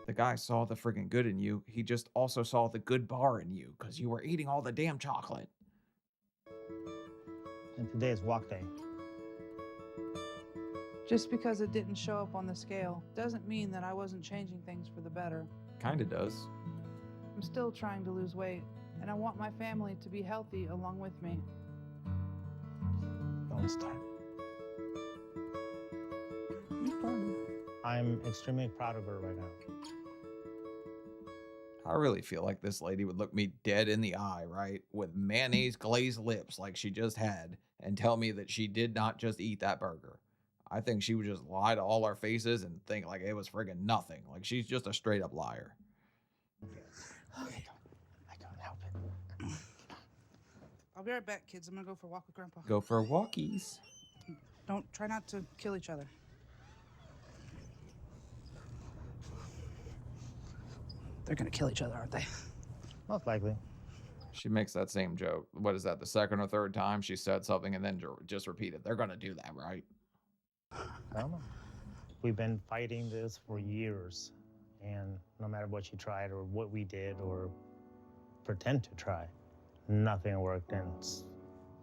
The guy saw the friggin' good in you. He just also saw the good bar in you because you were eating all the damn chocolate. And today is walk day. Just because it didn't show up on the scale doesn't mean that I wasn't changing things for the better. Kinda does. I'm still trying to lose weight, and I want my family to be healthy along with me. Don't start. I'm extremely proud of her right now. I really feel like this lady would look me dead in the eye, right? With mayonnaise glazed lips like she just had, and tell me that she did not just eat that burger. I think she would just lie to all our faces and think like it was friggin' nothing. Like she's just a straight up liar. Okay. I can't help it. I'll be right back, kids. I'm gonna go for a walk with Grandpa. Go for walkies. Try not to kill each other. They're gonna kill each other, aren't they? Most likely. She makes that same joke. What is that, the second or third time she said something and then just repeated? They're gonna do that, right? I don't know. We've been fighting this for years, and no matter what she tried or what we did or pretend to try, nothing worked, and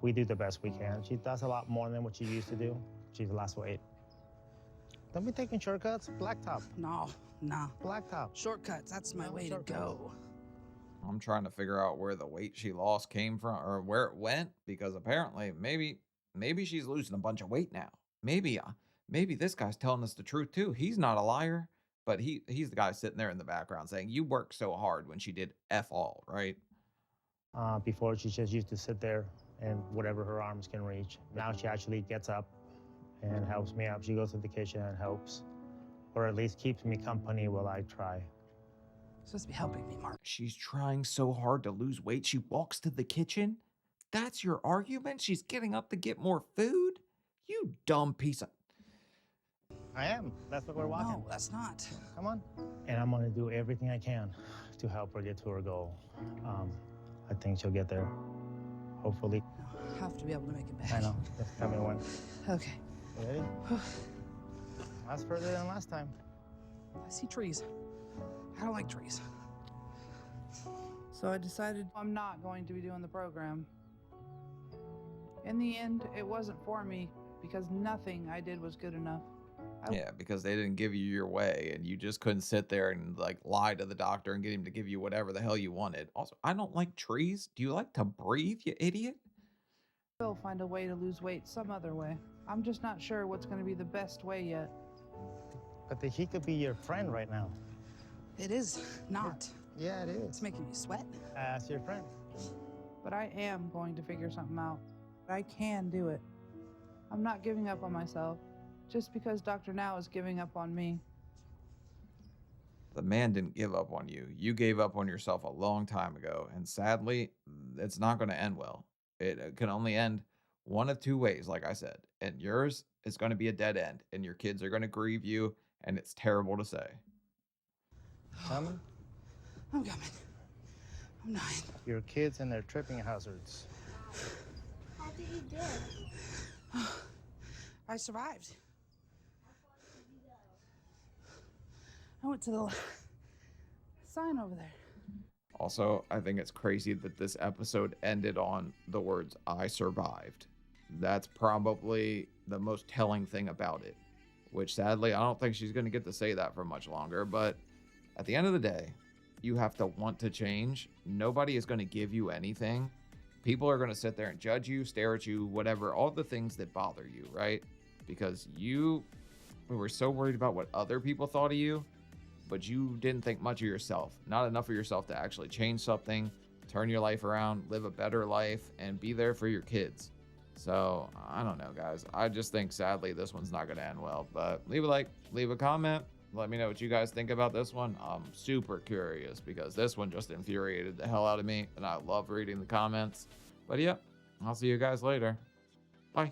we do the best we can. She does a lot more than what she used to do. She's lost weight. Don't be taking shortcuts. Blacktop. No. Blacktop. Shortcuts, that's my way shortcuts. to go. I'm trying to figure out where the weight she lost came from or where it went, because apparently maybe she's losing a bunch of weight now. Maybe this guy's telling us the truth too. He's not a liar, but he's the guy sitting there in the background saying you worked so hard when she did F all, right? Before, she just used to sit there and whatever her arms can reach. Now she actually gets up and helps me out. She goes to the kitchen and helps, or at least keeps me company while I try. You're supposed to be helping me, Mark. She's trying so hard to lose weight, she walks to the kitchen? That's your argument? She's getting up to get more food? You dumb piece of... I am. That's what we're walking. No, that's not. Come on. And I'm going to do everything I can to help her get to her goal. I think she'll get there. Hopefully. I have to be able to make it back. I know. Just tell me when. Okay. You ready? That's further than last time. I see trees. I don't like trees. So I decided I'm not going to be doing the program. In the end, it wasn't for me because nothing I did was good enough. Yeah, because they didn't give you your way and you just couldn't sit there and like lie to the doctor and get him to give you whatever the hell you wanted. Also, I don't like trees. Do you like to breathe, you idiot? I will find a way to lose weight some other way. I'm just not sure what's going to be the best way yet. But he could be your friend right now. It is not. Yeah, it is. It's making me sweat. As your friend. But I am going to figure something out. I can do it. I'm not giving up on myself just because Dr. Now is giving up on me. The man didn't give up on you. You gave up on yourself a long time ago. And sadly, it's not going to end well. It can only end one of two ways, like I said. And yours is going to be a dead end. And your kids are going to grieve you. And it's terrible to say. Coming? I'm coming. I'm dying. Your kids and their tripping hazards. How did you do? I survived. I went to the sign over there. Also, I think it's crazy that this episode ended on the words, I survived. That's probably the most telling thing about it, which sadly, I don't think she's going to get to say that for much longer. But at the end of the day, you have to want to change. Nobody is going to give you anything. People are going to sit there and judge you, stare at you, whatever, all the things that bother you, right? Because you were so worried about what other people thought of you, but you didn't think much of yourself, not enough of yourself to actually change something, turn your life around, live a better life, and be there for your kids. So, I don't know, guys. I just think, sadly, this one's not going to end well. But leave a like, leave a comment. Let me know what you guys think about this one. I'm super curious because this one just infuriated the hell out of me, and I love reading the comments. But yeah, I'll see you guys later. Bye.